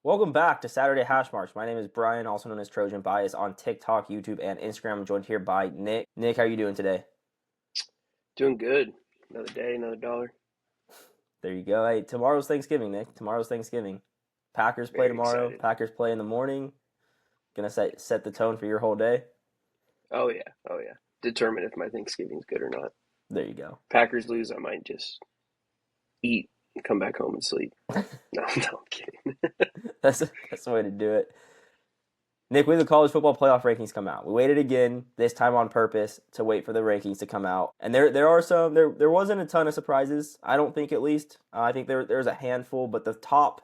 Welcome back to Saturday Hashmarks. My name is Brian, also known as Trojan Bias on TikTok, YouTube, and Instagram. I'm joined here by Nick. Nick, how are you doing today? Doing good. Another day, another dollar. There you go. Hey, tomorrow's Thanksgiving, Nick. Tomorrow's Thanksgiving. Packers play Very tomorrow. excited. Packers play in the morning. Gonna set the tone for your whole day. Oh yeah, oh yeah. Determine if my Thanksgiving's good or not. There you go. Packers lose, I might just eat and come back home and sleep. No, no, I'm kidding. That's the way to do it. Nick, we have the college football playoff rankings come out. We waited again, this time on purpose, to wait for the rankings to come out. And there are some there wasn't a ton of surprises. I don't think, at least. I think there's a handful, but the top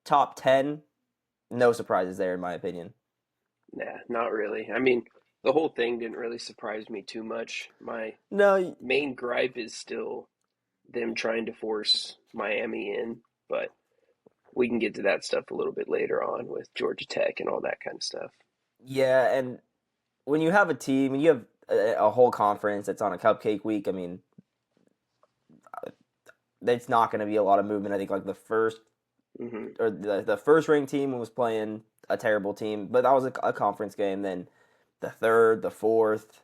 10, no surprises there in my opinion. Nah, not really. I mean, the whole thing didn't really surprise me too much. My No, main gripe is still them trying to force Miami in, but we can get to that stuff a little bit later on with Georgia Tech and all that kind of stuff. yeah, and when you have a team, when you have a whole conference that's on a cupcake week, I mean, it's not going to be a lot of movement. I think like the first Hmm. or the first ranked team was playing a terrible team, but that was a conference game. Then the third, the fourth,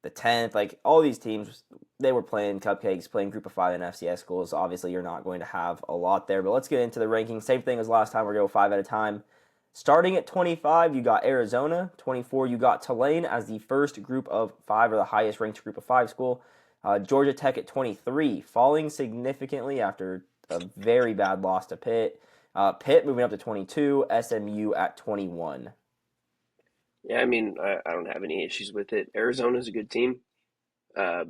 the 10th, like all these teams, they were playing cupcakes, playing group of five and FCS schools. Obviously, you're not going to have a lot there, but let's get into the rankings. Same thing as last time. We're going to go five at a time. Starting at 25, you got Arizona. 24, you got Tulane as the first group of five, or the highest ranked group of five school. Georgia Tech at 23, falling significantly after a very bad loss to Pitt. Pitt moving up to 22, SMU at 21. Yeah, I mean, I don't have any issues with it. Arizona's a good team. Uh,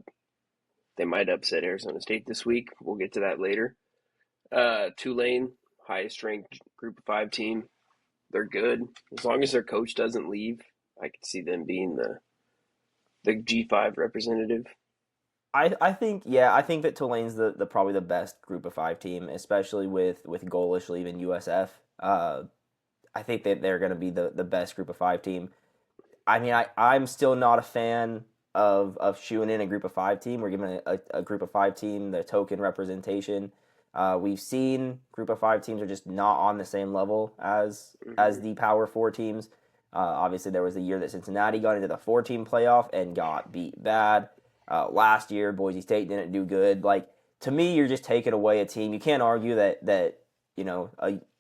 they might upset Arizona State this week. We'll get to that later. Tulane, highest ranked group of five team. They're good. As long as their coach doesn't leave, I could see them being the G5 representative. I think, yeah, I think that Tulane's the probably the best group of five team, especially with Golish leaving USF. I think that they're going to be the best group of five team. I mean, I'm still not a fan of shooing in a group of five team. We're giving a group of five team the token representation. We've seen group of five teams are just not on the same level as Hmm. the Power Four teams. Obviously, there was a year that Cincinnati got into the four-team playoff and got beat bad. Last year, Boise State didn't do good. Like, to me, you're just taking away a team. You can't argue that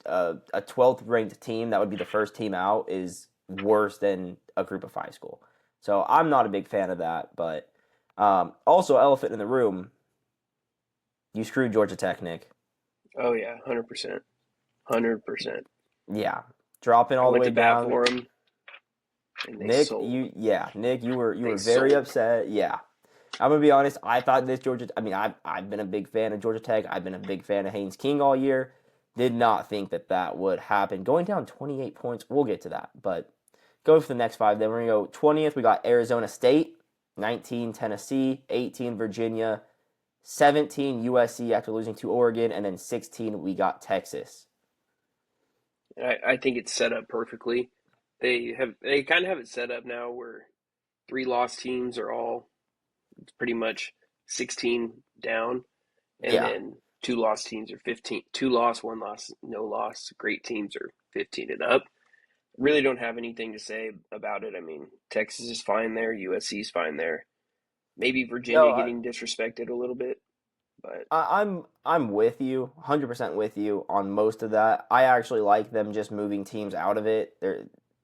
a 12th ranked team that would be the first team out is worse than a group of five school. So I'm not a big fan of that. But also, elephant in the room, you screwed Georgia Tech, Nick. Oh yeah, 100%, 100%. Yeah, dropping I all the went way to bat down. for them, and they Nick, sold. Nick, you They were very sold. upset. Yeah, I'm gonna be honest. I thought this Georgia. I mean, I've been a big fan of Georgia Tech. I've been a big fan of Haynes King all year. Did not think that would happen. Going down 28 points. We'll get to that, but go for the next five. Then we're gonna go 20th. We got Arizona State, 19 Tennessee, 18 Virginia, 17 USC after losing to Oregon, and then 16 we got Texas. I think it's set up perfectly. They kind of have it set up now where three lost teams are all pretty much 16 down, and Yeah, then two lost teams are 15. Two loss, one loss, no loss. Great teams are 15 and up. Really don't have anything to say about it. I mean, Texas is fine there, USC is fine there. Maybe no, Virginia getting disrespected a little bit, but I'm with you, 100% with you on most of that. I actually like them just moving teams out of it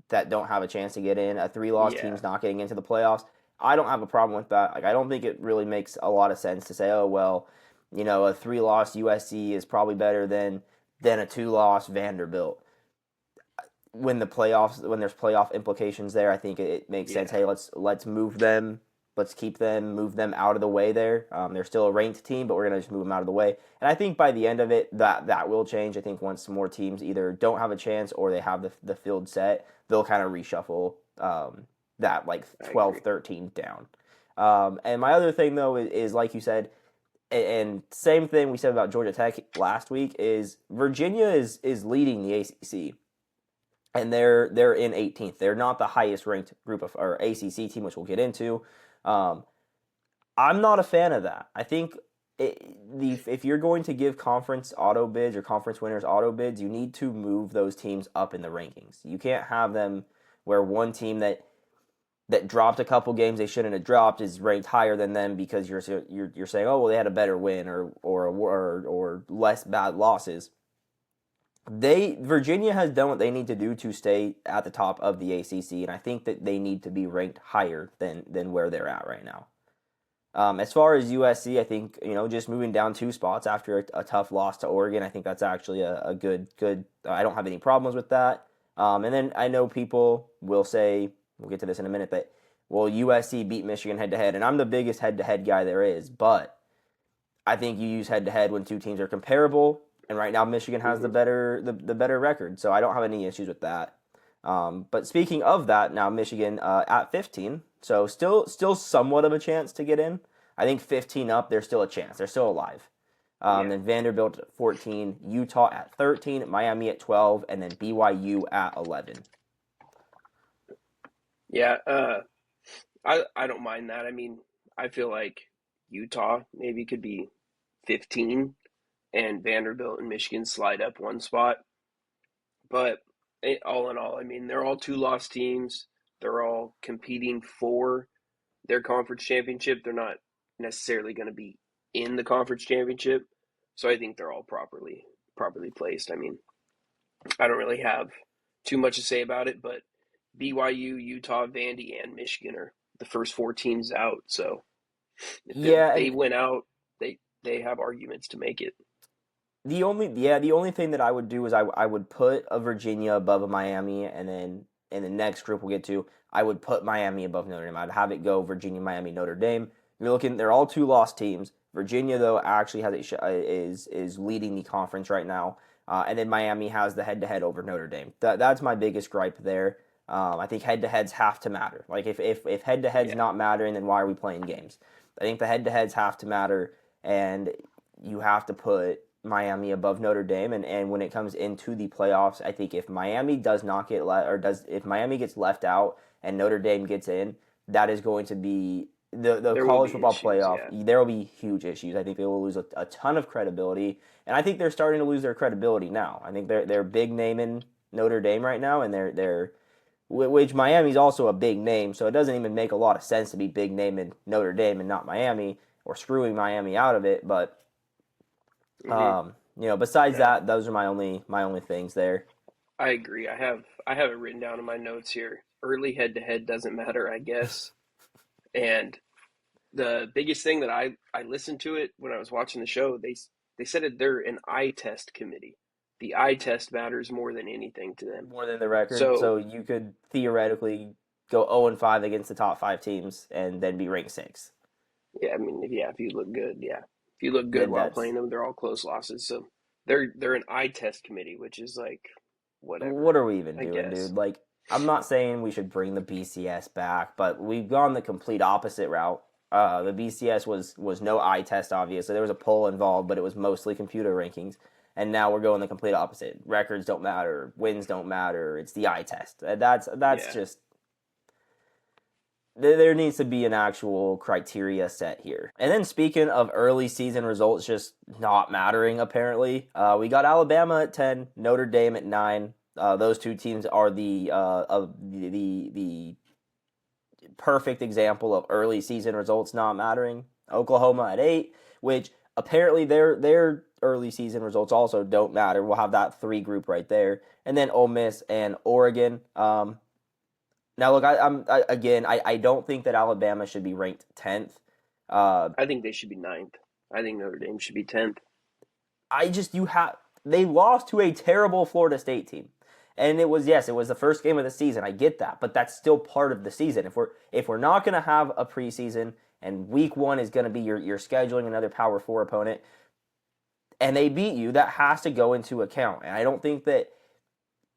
that don't have a chance to get in. A three-loss yeah, team's not getting into the playoffs. I don't have a problem with that. Like, I don't think it really makes a lot of sense to say, oh well, a three-loss USC is probably better than a two-loss Vanderbilt. When there's playoff implications there, I think it makes sense. yeah, Hey, let's move them. Let's keep them, move them out of the way there. They're still a ranked team, but we're gonna just move them out of the way. And I think by the end of it, that will change. I think once more teams either don't have a chance or they have the field set, they'll kind of reshuffle that like I 12, agree. 13 down. And my other thing though is like you said, and same thing we said about Georgia Tech last week is Virginia is leading the ACC and they're in 18th. They're not the highest ranked group of or ACC team, which we'll get into. Um, I'm not a fan of that. I think if you're going to give conference auto bids or conference winners auto bids, you need to move those teams up in the rankings. You can't have them where one team that dropped a couple games they shouldn't have dropped is ranked higher than them because you're saying, oh well, they had a better win or less bad losses. Virginia has done what they need to do to stay at the top of the ACC, and I think that they need to be ranked higher than where they're at right now. As far as USC, I think just moving down 2 spots after a tough loss to Oregon, I think that's actually a good. I don't have any problems with that. And then I know people will say, we'll get to this in a minute, that well USC beat Michigan head to head, and I'm the biggest head to head guy there is, but I think you use head to head when two teams are comparable, and right now Michigan has the better record, so I don't have any issues with that. But speaking of that, now Michigan at 15, so still somewhat of a chance to get in. I think 15 up, there's still a chance. They're still alive. Then Vanderbilt at 14, Utah at 13, Miami at 12, and then BYU at 11. Yeah, I don't mind that. I mean, I feel like Utah maybe could be 15, and Vanderbilt and Michigan slide up 1 spot. But all in all, I mean, they're all 2 loss teams. They're all competing for their conference championship. They're not necessarily going to be in the conference championship. So I think they're all properly placed. I mean, I don't really have too much to say about it, but BYU, Utah, Vandy, and Michigan are the first 4 teams out. So if Yeah, they and win out, they have arguments to make it. the only thing that I would do is I would put a Virginia above a Miami, and then in the next group we'll get to, I would put Miami above Notre Dame. I'd have it go Virginia, Miami, Notre Dame. You're looking; they're all 2 loss teams. Virginia though actually is leading the conference right now, and then Miami has the head to head over Notre Dame. That's my biggest gripe there. I think head to heads have to matter. Like if head to heads Yeah. not mattering, then why are we playing games? I think the head to heads have to matter, and you have to put Miami above Notre Dame, and when it comes into the playoffs, I think if Miami does not get if Miami gets left out and Notre Dame gets in, that is going to be the There will college be football issues, playoff. yeah. There will be huge issues. I think they will lose a ton of credibility, and I think they're starting to lose their credibility now. I think they're big name in Notre Dame right now, and they're which Miami's also a big name, so it doesn't even make a lot of sense to be big name in Notre Dame and not Miami, or screwing Miami out of it. But Hmm. besides No, that, those are my only things there. I agree. I have it written down in my notes here. Early head to head doesn't matter, I guess. And the biggest thing that I listened to it when I was watching the show, they said that they're an eye test committee. The eye test matters more than anything to them. More than the record, So so you could theoretically go 0-5 against the top 5 teams and then be ranked 6. yeah, I mean, if you look good, yeah, if you look good Then while that's playing them, they're all close losses. So they're an eye test committee, which is like what whatever, are we even I doing, guess. dude? Like, I'm not saying we should bring the BCS back, but we've gone the complete opposite route. The BCS was no eye test, obviously. There was a poll involved, but it was mostly computer rankings. And now we're going the complete opposite. Records don't matter, wins don't matter. It's the eye test. That's Yeah, just there needs to be an actual criteria set here. And then speaking of early season results just not mattering, apparently, we got Alabama at 10, Notre Dame at 9. Those 2 teams are the perfect example of early season results not mattering. Oklahoma at 8, which apparently their early season results also don't matter. We'll have that 3 group right there, and then Ole Miss and Oregon. Now, look, I don't think that Alabama should be ranked 10th. Uh, I think they should be ninth. I think Notre Dame should be 10th. I just you have they lost to a terrible Florida State team, and it was the first game of the season. I get that, but that's still part of the season. If we're not going to have a preseason and week 1 is going to be your scheduling another Power 4 opponent, and they beat you, that has to go into account. And I don't think that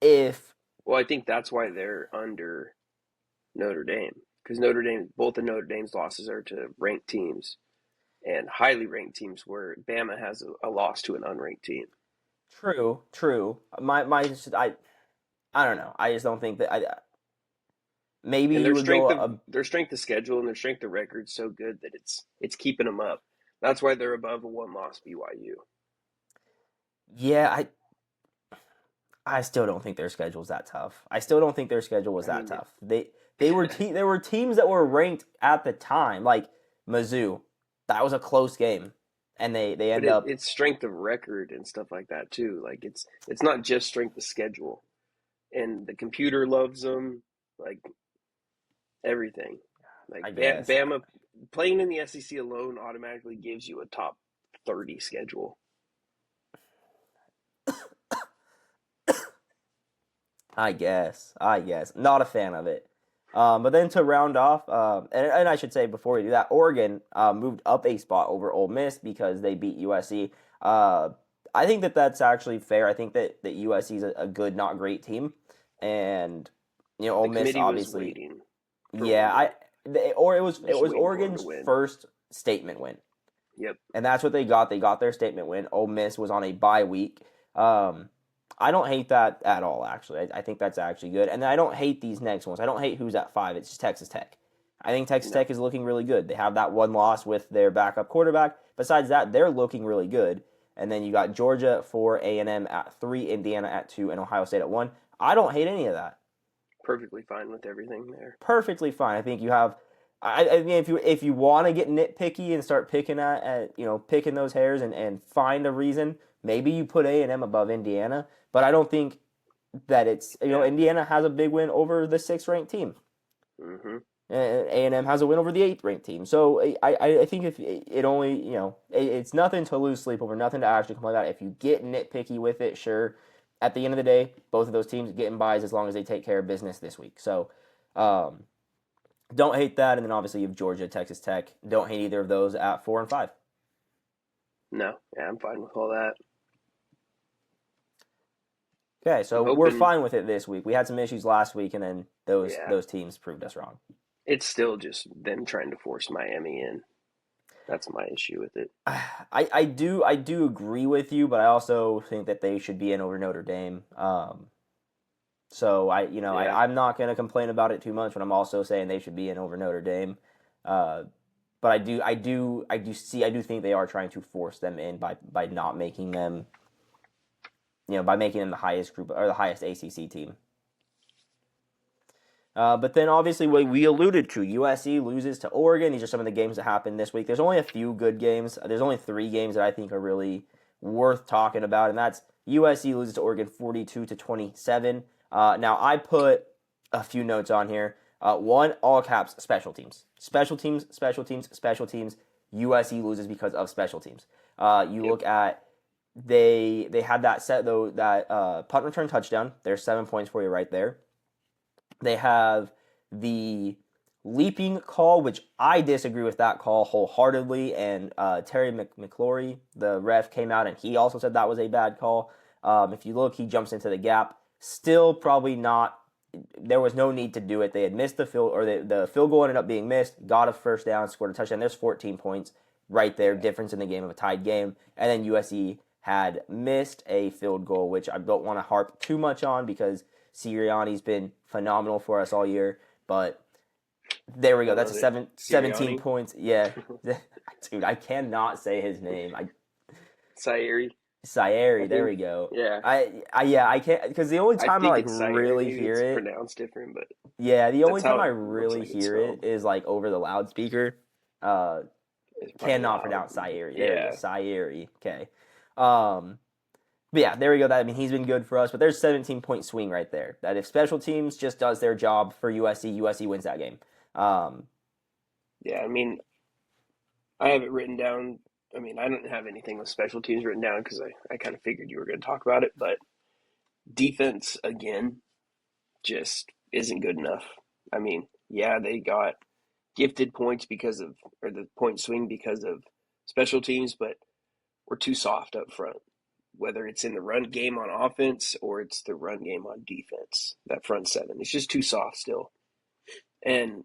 if Well, I think that's why they're under Notre Dame because Notre Dame, both of Notre Dame's losses are to ranked teams and highly ranked teams, where Bama has a loss to an unranked team. true, I don't know. I just don't think that maybe And you would go their strength of schedule and their strength of record is so good that it's keeping them up. That's why they're above a one-loss BYU. Yeah, I still don't think their schedule's that tough. I still don't think their schedule was I that mean, tough. There were teams that were ranked at the time, like Mizzou. That was a close game, and they but end up. it's strength of record and stuff like that too. Like it's not just strength of schedule, and the computer loves them. Like everything. Like I guess. Bama playing in the SEC alone automatically gives you a top 30 schedule. I guess. I guess. Not a fan of it. But then to round off, and I should say before we do that, Oregon moved up a spot over Ole Miss because they beat USC. I think that that's actually fair. I think that USC is a good, not great team, and Ole The Miss committee was obviously. waiting for Yeah, Oregon, or it just was waiting for them to Oregon's win. first statement win, Yep. and that's what they got. They got their statement win. Ole Miss was on a bye week. I don't hate that at all, actually. I think that's actually good. And I don't hate these next ones. I don't hate who's at 5. It's just Texas Tech. I think Texas No. Tech is looking really good. They have that one loss with their backup quarterback. Besides that, they're looking really good. And then you got Georgia at 4, A&M at 3, Indiana at 2, and Ohio State at 1. I don't hate any of that. Perfectly fine with everything there. Perfectly fine. I think you have. I mean, if you want to get nitpicky and start picking at picking those hairs and find a reason, maybe you put A&M above Indiana. But I don't think that it's Indiana has a big win over the 6th ranked team. Mm-hmm. A&M has a win over the 8th ranked team. So I think if it only it's nothing to lose sleep over, nothing to actually complain about. If you get nitpicky with it, sure. At the end of the day, both of those teams getting buys as long as they take care of business this week. So don't hate that. And then obviously you have Georgia, Texas Tech. Don't hate either of those at 4 and 5. No, yeah, I'm fine with all that. Okay, so I'm we're hoping, fine with it this week. We had some issues last week, and then yeah, those teams proved us wrong. it's still just them trying to force Miami in. That's my issue with it. I do agree with you, but I also think that they should be in over Notre Dame. So Yeah, I'm not going to complain about it too much, but I'm also saying they should be in over Notre Dame. But I do think they are trying to force them in by not making them by making them the highest group or the highest ACC team. But then obviously what we alluded to, USC loses to Oregon. These are some of the games that happened this week. There's only a few good games. There's only 3 games that I think are really worth talking about, and that's USC loses to Oregon 42-27. Now I put a few notes on here. One, all caps, special teams. Special teams, special teams, special teams. USC loses because of special teams. You yep. look at they had that set though that punt return touchdown. There's 7 points for you right there. They have the leaping call, which I disagree with that call wholeheartedly. And Terry McClory, the ref, came out and he also said that was a bad call. If you look, he jumps into the gap. Still, probably not. There was no need to do it. They had missed the field, or the field goal ended up being missed. Got a first down, scored a touchdown. There's 14 points right there, Yeah. difference in the game of a tied game. And then USC had missed a field goal, which I don't want to harp too much on because Sirianni's been phenomenal for us all year. But there we I go. That's love a it. 17 Sirianni, points. Yeah. Dude, I cannot say his name. Sayeri. I Sayeri, there think. we go. Yeah, I can't because the only I time I think like it's Sayeri. really Maybe hear it's it, pronounced different, but yeah, the only that's time how I it looks really like it's hear it spelled. is like over the loudspeaker. Uh, It's probably cannot loud. pronounce Sayeri. There we go, Yeah, Sayeri. Okay. But yeah, there we go. That I mean, he's been good for us. But there's 17-point swing right there. That if special teams just does their job for USC, USC wins that game. yeah. I mean, I have it written down. I mean, I don't have anything with special teams written down because I kind of figured you were going to talk about it. But defense, again, just isn't good enough. I mean, yeah, they got gifted points because of, or the point swing because of special teams, but we're too soft up front. Whether it's in the run game on offense or it's the run game on defense, that front 7, it's just too soft still. And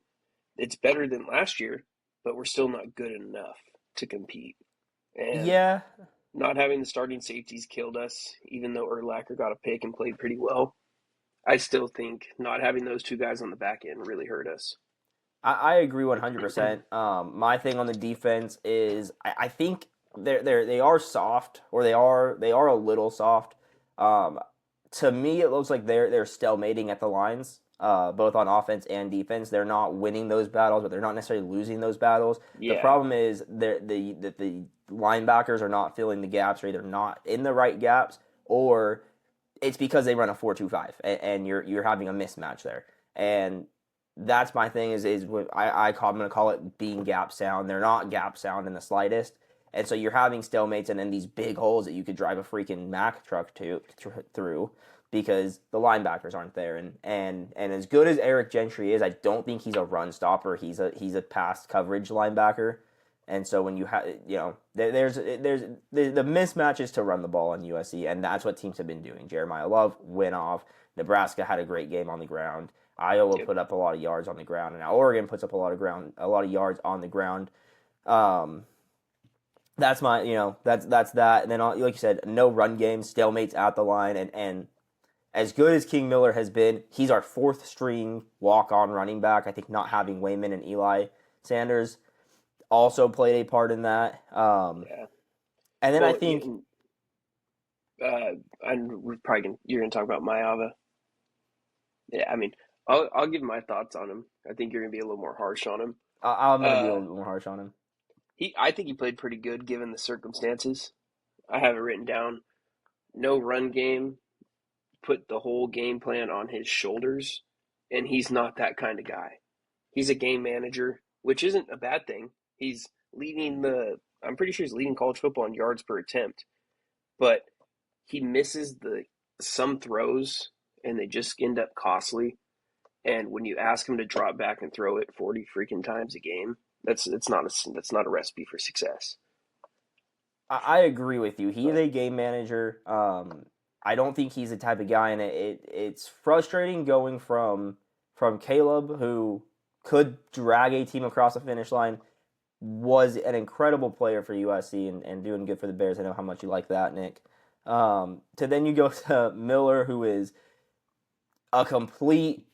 it's better than last year, but we're still not good enough to compete. And Yeah, not having the starting safeties killed us, even though Urlacher got a pick and played pretty well. I still think not having those 2 guys on the back end really hurt us. I agree 100%. My thing on the defense is I think they are soft, or they are a little soft. Um, to me, it looks like they're stalemating at the lines, both on offense and defense. They're not winning those battles, but they're not necessarily losing those battles. The Yeah, problem is the linebackers are not filling the gaps, or either not in the right gaps, or it's because they run a 4-2-5, and you're having a mismatch there. And that's my thing is what I'm going to call it being gap sound. They're not gap sound in the slightest. And so you're having stalemates and then these big holes that you could drive a freaking Mack truck through, because the linebackers aren't there. And as good as Eric Gentry is, I don't think he's a run stopper. He's a pass coverage linebacker. And so when you have, there's the mismatches to run the ball in USC, and that's what teams have been doing. Jeremiah Love went off. Nebraska had a great game on the ground. Iowa yep. put up a lot of yards on the ground, and now Oregon puts up a lot of yards on the ground. Um, that's my, that's that. And then, like you said, no run game, stalemates at the line, and as good as King Miller has been, he's our fourth string walk on running back. I think not having Wayman and Eli Sanders also played a part in that. Yeah. And then I Well, think we're probably you're gonna talk about Mayava. Yeah, I mean, I'll give my thoughts on him. I think you're gonna be a little more harsh on him. I'm going to be a Uh, little bit more harsh on him. I think he played pretty good given the circumstances. I have it written down. No run game, put the whole game plan on his shoulders, and he's not that kind of guy. He's a game manager, which isn't a bad thing. He's leading I'm pretty sure he's leading college football in yards per attempt, but he misses some throws and they just end up costly. And when you ask him to drop back and throw it 40 freaking times a game, that's not a recipe for success. I agree with you. He is But a game manager. I don't think he's the type of guy, and it's frustrating going from Caleb, who could drag a team across the finish line, was an incredible player for USC and doing good for the Bears. I know how much you like that, Nick. To then you go to Miller, who is a complete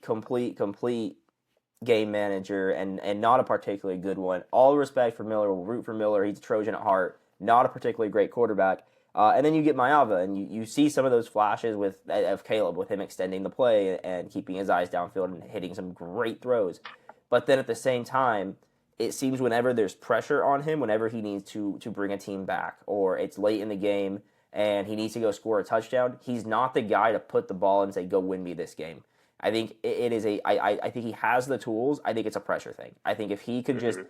game manager, and not a particularly good one. All respect for Miller. We'll root for Miller. He's a Trojan at heart. Not a particularly great quarterback. And then you get Mayava, and you see some of those flashes of Caleb, with him extending the play and keeping his eyes downfield and hitting some great throws. But then at the same time, it seems whenever there's pressure on him, whenever he needs to bring a team back, or it's late in the game and he needs to go score a touchdown, he's not the guy to put the ball and say, "Go win me this game." I think it is I think he has the tools. I think it's a pressure thing. I think if he could just mm-hmm.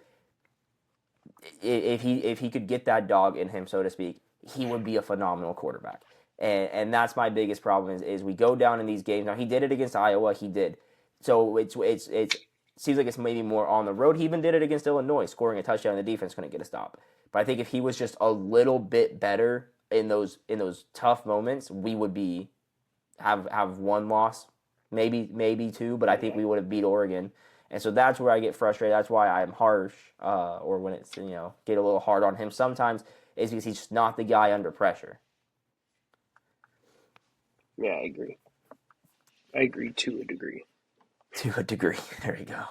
if he could get that dog in him, so to speak, he would be a phenomenal quarterback. And that's my biggest problem is we go down in these games. Now he did it against Iowa, he did. So it's seems like it's maybe more on the road. He even did it against Illinois, scoring a touchdown. The defense couldn't get a stop. But I think if he was just a little bit better in those tough moments, we would be have one loss, maybe two, but I think Yeah. we would have beat Oregon. And so that's where I get frustrated. That's why I'm harsh, or when it's get a little hard on him sometimes, is because he's just not the guy under pressure. Yeah, I agree. I agree to a degree. To a degree, there you go.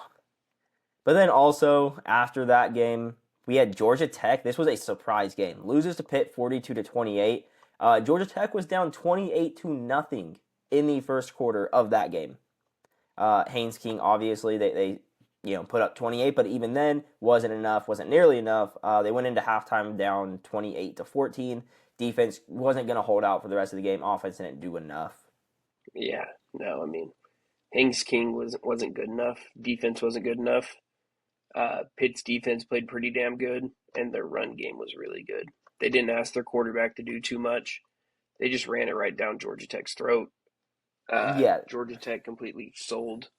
But then also after that game, we had Georgia Tech. This was a surprise game. Loses to Pitt 42-28. Georgia Tech was down 28-0 in the first quarter of that game. Haynes King, obviously, they put up 28, but even then wasn't enough, wasn't nearly enough. They went into halftime down 28-14. Defense wasn't going to hold out for the rest of the game. Offense didn't do enough. Yeah, no, I mean, Hanks King wasn't good enough. Defense wasn't good enough. Pitt's defense played pretty damn good, and their run game was really good. They didn't ask their quarterback to do too much. They just ran it right down Georgia Tech's throat. Yeah, Georgia Tech completely sold.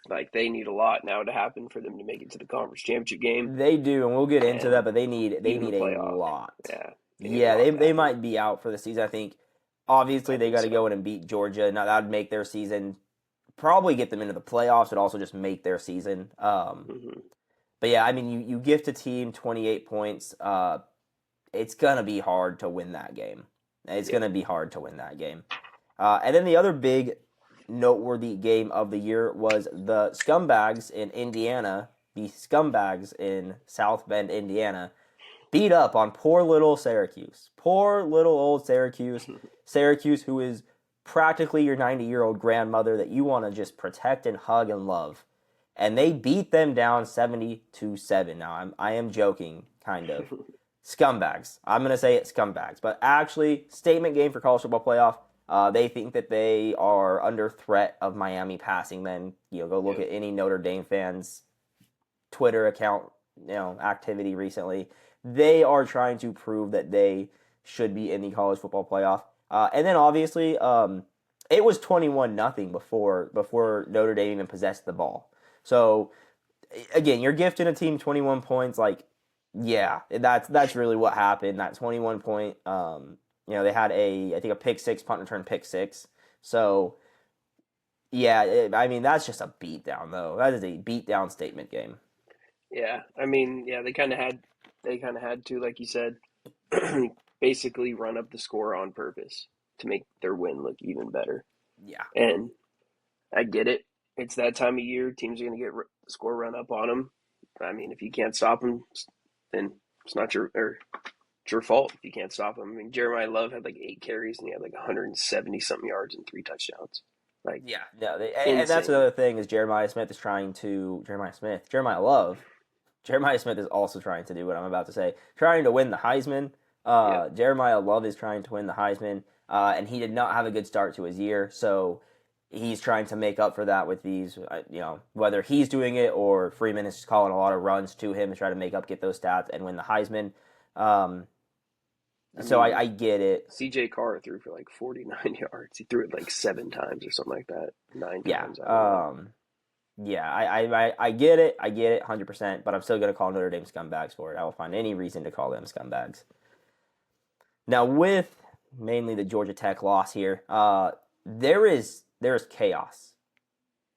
Like they need a lot now to happen for them to make it to the conference championship game they do, and we'll get into that, and but they need even the a playoff. lot. Yeah, they need a Yeah, lot to they happen. might be out for the season. I think obviously I they think got to so. go in and beat Georgia. Now that would make their season, probably get them into the playoffs, but also just make their season. Hmm. But yeah, I mean, you gift a team 28 points. It's gonna be hard to win that game. It's Yep. gonna be hard to win that game. And then the other big noteworthy game of the year was the Scumbags in Indiana the scumbags in South Bend, Indiana, beat up on poor little Syracuse. Poor little old Syracuse. Syracuse, who is practically your 90-year-old grandmother that you want to just protect and hug and love. And they beat them down 70-7. Now, I am joking, kind of. Scumbags. I'm going to say it's scumbags. But actually, statement game for college football playoff. They think that they are under threat of Miami passing them. Go look at any Notre Dame fans' Twitter account, activity recently. They are trying to prove that they should be in the college football playoff. And then obviously, it was 21-0 before Notre Dame even possessed the ball. So again, you're gifting a team 21 points. Like, yeah, that's really what happened. That 21 point. They had I think a pick six, punt return pick six. So yeah, that's just a beatdown though. That is a beatdown statement game. Yeah, they kind of had to, like you said, basically run up the score on purpose to make their win look even better. Yeah, and I get it. It's that time of year. Teams are going to get the score run up on them. If you can't stop them, then it's not it's your fault if you can't stop them. Jeremiah Love had like 8 carries and he had like 170 something yards and 3 touchdowns. Like, yeah, no, and that's another thing is Jeremiah Love. Jeremiah Smith is also trying to do what I'm about to say, trying to win the Heisman. Jeremiah Love is trying to win the Heisman, and he did not have a good start to his year, so he's trying to make up for that with these, whether he's doing it or Freeman is just calling a lot of runs to him to try to get those stats and win the Heisman. I get it. CJ Carr threw for like 49 yards. He threw it like 7 times or something like that. 9 times. I get it. I get it 100%, but I'm still going to call Notre Dame scumbags for it. I will find any reason to call them scumbags. Now, with mainly the Georgia Tech loss here, there is chaos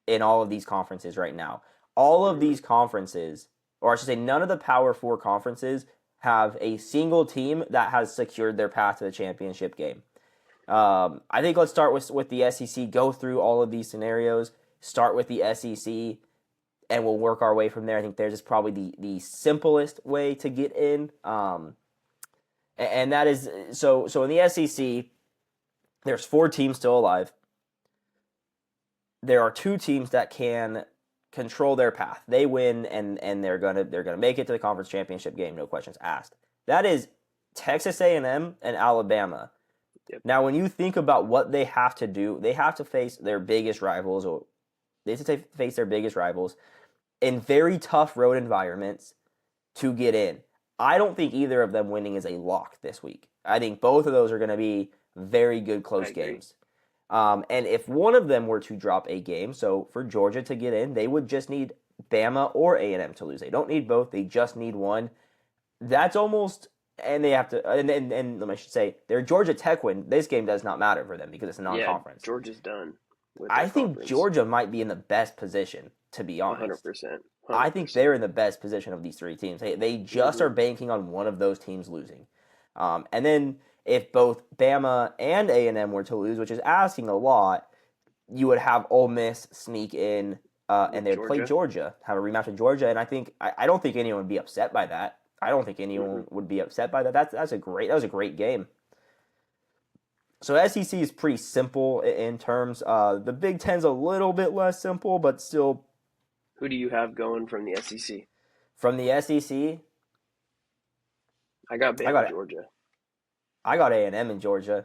in all of these conferences right now. All of these conferences, or I should say none of the Power 4 conferences have a single team that has secured their path to the championship game. I think let's start with the SEC, go through all of these scenarios, start with the SEC, and we'll work our way from there. I think theirs is probably the simplest way to get in. And that is, so in the SEC, there's 4 teams still alive. There are 2 teams that can control their path. They win and they're gonna make it to the conference championship game, no questions asked. That is Texas A&M and Alabama. Yep. Now, when you think about what they have to do, they have to face their biggest rivals, in very tough road environments to get in. I don't think either of them winning is a lock this week. I think both of those are going to be very good close games. And if one of them were to drop a game, so for Georgia to get in, they would just need Bama or A&M to lose. They don't need both. They just need one. That's almost, and they have to, and I should say, their Georgia Tech win, this game does not matter for them because it's a non-conference. Yeah, Georgia's done. I think Georgia might be in the best position, to be honest. 100%. I think they're in the best position of these 3 teams. They just are banking on one of those teams losing. And then if both Bama and A&M were to lose, which is asking a lot, you would have Ole Miss sneak in and they would play Georgia, have a rematch with Georgia. And I don't think anyone would be upset by that. I don't think anyone would be upset by that. That was a great game. So SEC is pretty simple in terms. The Big Ten's a little bit less simple, but still. Who do you have going from the SEC? From the SEC, I got Bama, Georgia. I got A&M in Georgia.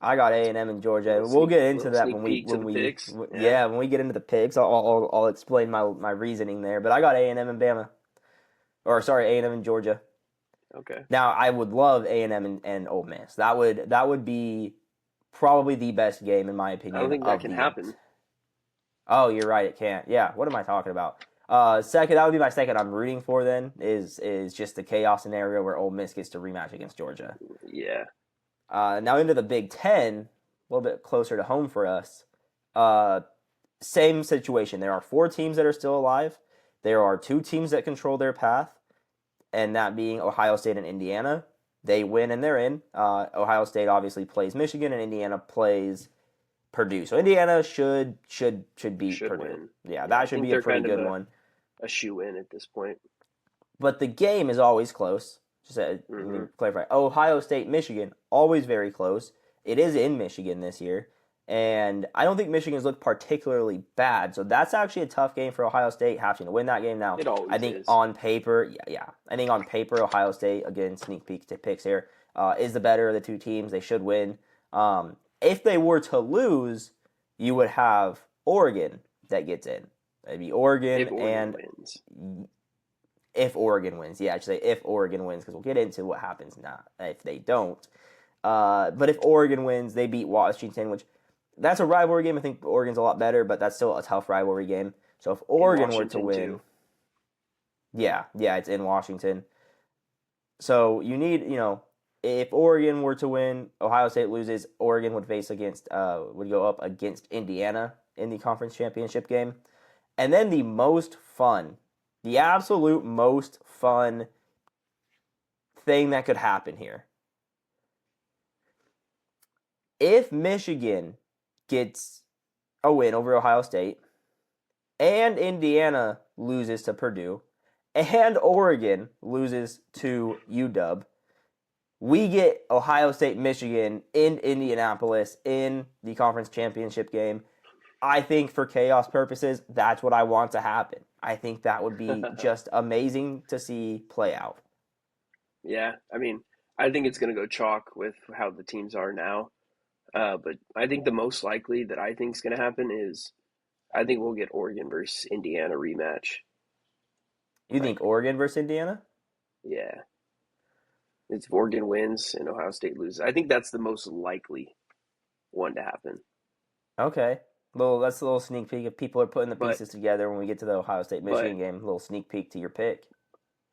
We'll get into that when we get into the picks. I'll explain my reasoning there. But I got A&M and Bama, A&M and Georgia. Okay. Now I would love A&M and Ole Miss. That would be probably the best game in my opinion. I don't think that can happen. Oh, you're right. It can't. Yeah. What am I talking about? Second, that would be my second I'm rooting for then is just the chaos scenario where Ole Miss gets to rematch against Georgia. Yeah. Now into the Big Ten, a little bit closer to home for us. Same situation. There are 4 teams that are still alive. There are 2 teams that control their path, and that being Ohio State and Indiana. They win and they're in. Ohio State obviously plays Michigan, and Indiana plays Purdue. So Indiana should beat Should Purdue. win. Yeah, Yeah, I that should think be a they're pretty kind of good one. a shoe-in at this point. But the game is always close. Just let me Hmm. clarify. Ohio State, Michigan, always very close. It is in Michigan this year. And I don't think Michigan's looked particularly bad. So that's actually a tough game for Ohio State, having to win that game now. It I always think is. on paper, yeah. I think on paper, Ohio State, again, sneak peek to picks here, is the better of the two teams. They should win. If they were to lose, you would have Oregon that gets in. It'd be Oregon If Oregon wins. if Oregon wins. Yeah, I should say if Oregon wins, because we'll get into what happens now if they don't. But if Oregon wins, they beat Washington, which that's a rivalry game. I think Oregon's a lot better, but that's still a tough rivalry game. So if Oregon were to win, too. yeah, it's in Washington. So you need, if Oregon were to win, Ohio State loses, Oregon would would go up against Indiana in the conference championship game. And then the absolute most fun thing that could happen here. If Michigan gets a win over Ohio State, and Indiana loses to Purdue, and Oregon loses to UW, we get Ohio State, Michigan in Indianapolis in the conference championship game. I think for chaos purposes, that's what I want to happen. I think that would be just amazing to see play out. Yeah, I mean, I think it's going to go chalk with how the teams are now. But I think the most likely that I think is going to happen is I think we'll get Oregon versus Indiana rematch. You think Like, Oregon versus Indiana? yeah, it's if Oregon wins and Ohio State loses. I think that's the most likely one to happen. Okay. That's a little sneak peek. If people are putting the But pieces together when we get to the Ohio State but Michigan game, a little sneak peek to your pick.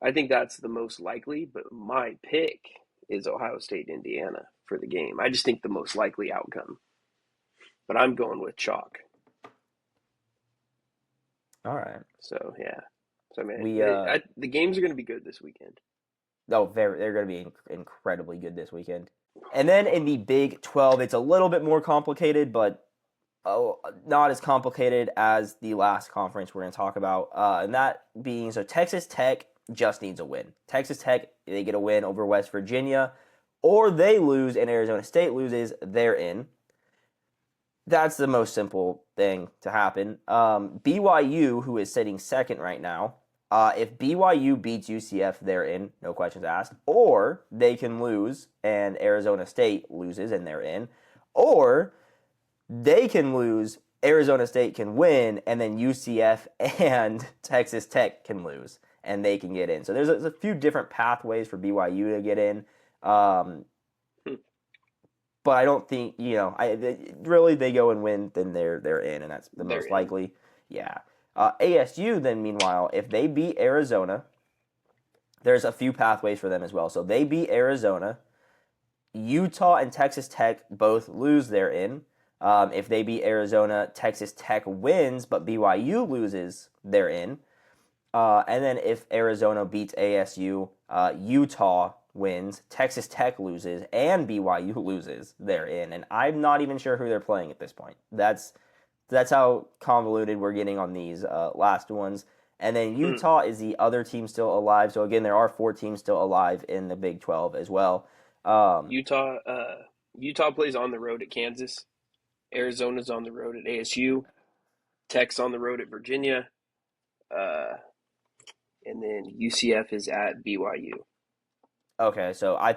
I think that's the most likely. But my pick is Ohio State Indiana for the game. I just think the most likely outcome. But I'm going with chalk. All right. So yeah. So I mean, We the games are going to be good this weekend. they're going to be incredibly good this weekend. And then in the Big 12, it's a little bit more complicated, but not as complicated as the last conference we're going to talk about. And that being, so Texas Tech just needs a win. Texas Tech, they get a win over West Virginia, or they lose and Arizona State loses, they're in. That's the most simple thing to happen. BYU, who is sitting second right now, if BYU beats UCF, they're in, no questions asked. Or they can lose and Arizona State loses and they're in. Or they can lose, Arizona State can win, and then UCF and Texas Tech can lose and they can get in. So there's a few different pathways for BYU to get in. But I don't think, really they go and win, then they're in, and that's the most likely. Yeah. ASU, then, meanwhile, if they beat Arizona, there's a few pathways for them as well. So they beat Arizona. Utah and Texas Tech both lose, they're in. If they beat Arizona, Texas Tech wins, but BYU loses, they're in. And then if Arizona beats ASU, Utah wins, Texas Tech loses, and BYU loses, they're in. And I'm not even sure who they're playing at this point. That's how convoluted we're getting on these last ones. And then Utah is the other team still alive. So again, there are 4 teams still alive in the Big 12 as well. Utah plays on the road at Kansas. Arizona's on the road at ASU. Tech's on the road at Virginia. And then UCF is at BYU. Okay, so I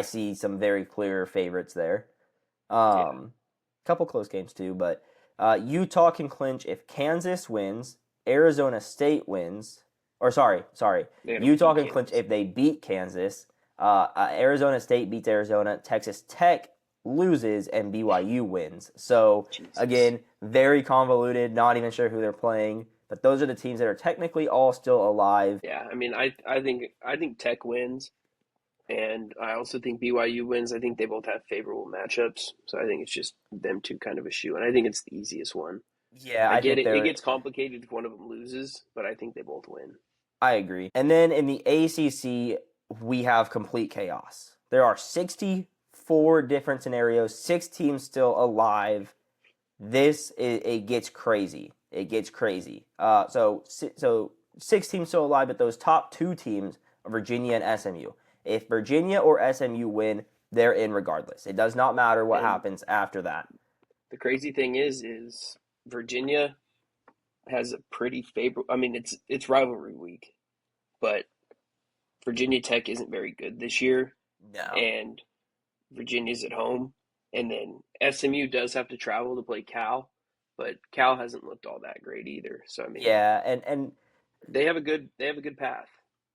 see some very clear favorites there. Couple close games too, but Utah can clinch if Kansas wins, Arizona State wins, Utah can clinch if they beat Kansas, Arizona State beats Arizona, Texas Tech loses, and BYU wins. So again, very convoluted, not even sure who they're playing. But those are the teams that are technically all still alive. Yeah, I mean, I think Tech wins, and I also think BYU wins. I think they both have favorable matchups, so I think it's just them two kind of a shoe, and I think it's the easiest one. Yeah, I get it. It gets complicated if one of them loses, but I think they both win. I agree. And then in the ACC, we have complete chaos. There are 64 4 different scenarios, 6 teams still alive. It gets crazy. It gets crazy. So 6 teams still alive, but those top 2 teams are Virginia and SMU. If Virginia or SMU win, they're in regardless. It does not matter what And happens after that. the crazy thing is Virginia has a pretty favorable. I mean, it's rivalry week, but Virginia Tech isn't very good this year, No. and Virginia's at home, and then SMU does have to travel to play Cal, but Cal hasn't looked all that great either. So I mean, Yeah, and they have a good path,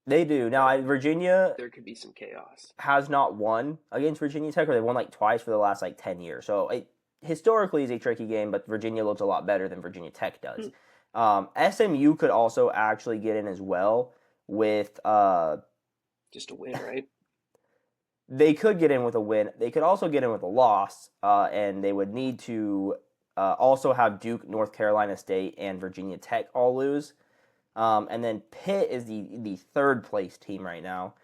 they do. but Now, Virginia there could be some chaos. has not won against Virginia Tech, or they won like twice for the last like 10 years. So it historically is a tricky game, but Virginia looks a lot better than Virginia Tech does. SMU could also actually get in as well with Just a win, right? they could get in with a win. They could also get in with a loss, and they would need to also have Duke, North Carolina State, and Virginia Tech all lose. And then Pitt is the third place team right now.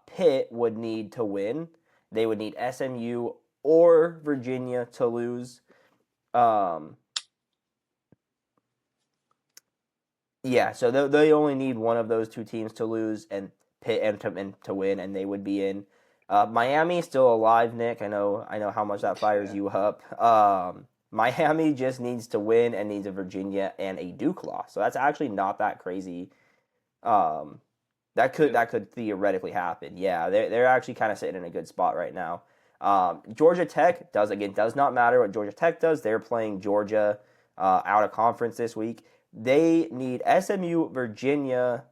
Pitt would need to win. They would need SMU or Virginia to lose. Yeah, so they only need one of those 2 teams to lose, and Pitt and to win, and they would be in. Miami is still alive, Nick. I know how much that fires you up. Miami just needs to win and needs a Virginia and a Duke loss. So that's actually not that crazy. That could theoretically happen. Yeah, they're actually kind of sitting in a good spot right now. Georgia Tech does not matter what Georgia Tech does. They're playing Georgia out of conference this week. They need SMU, Virginia,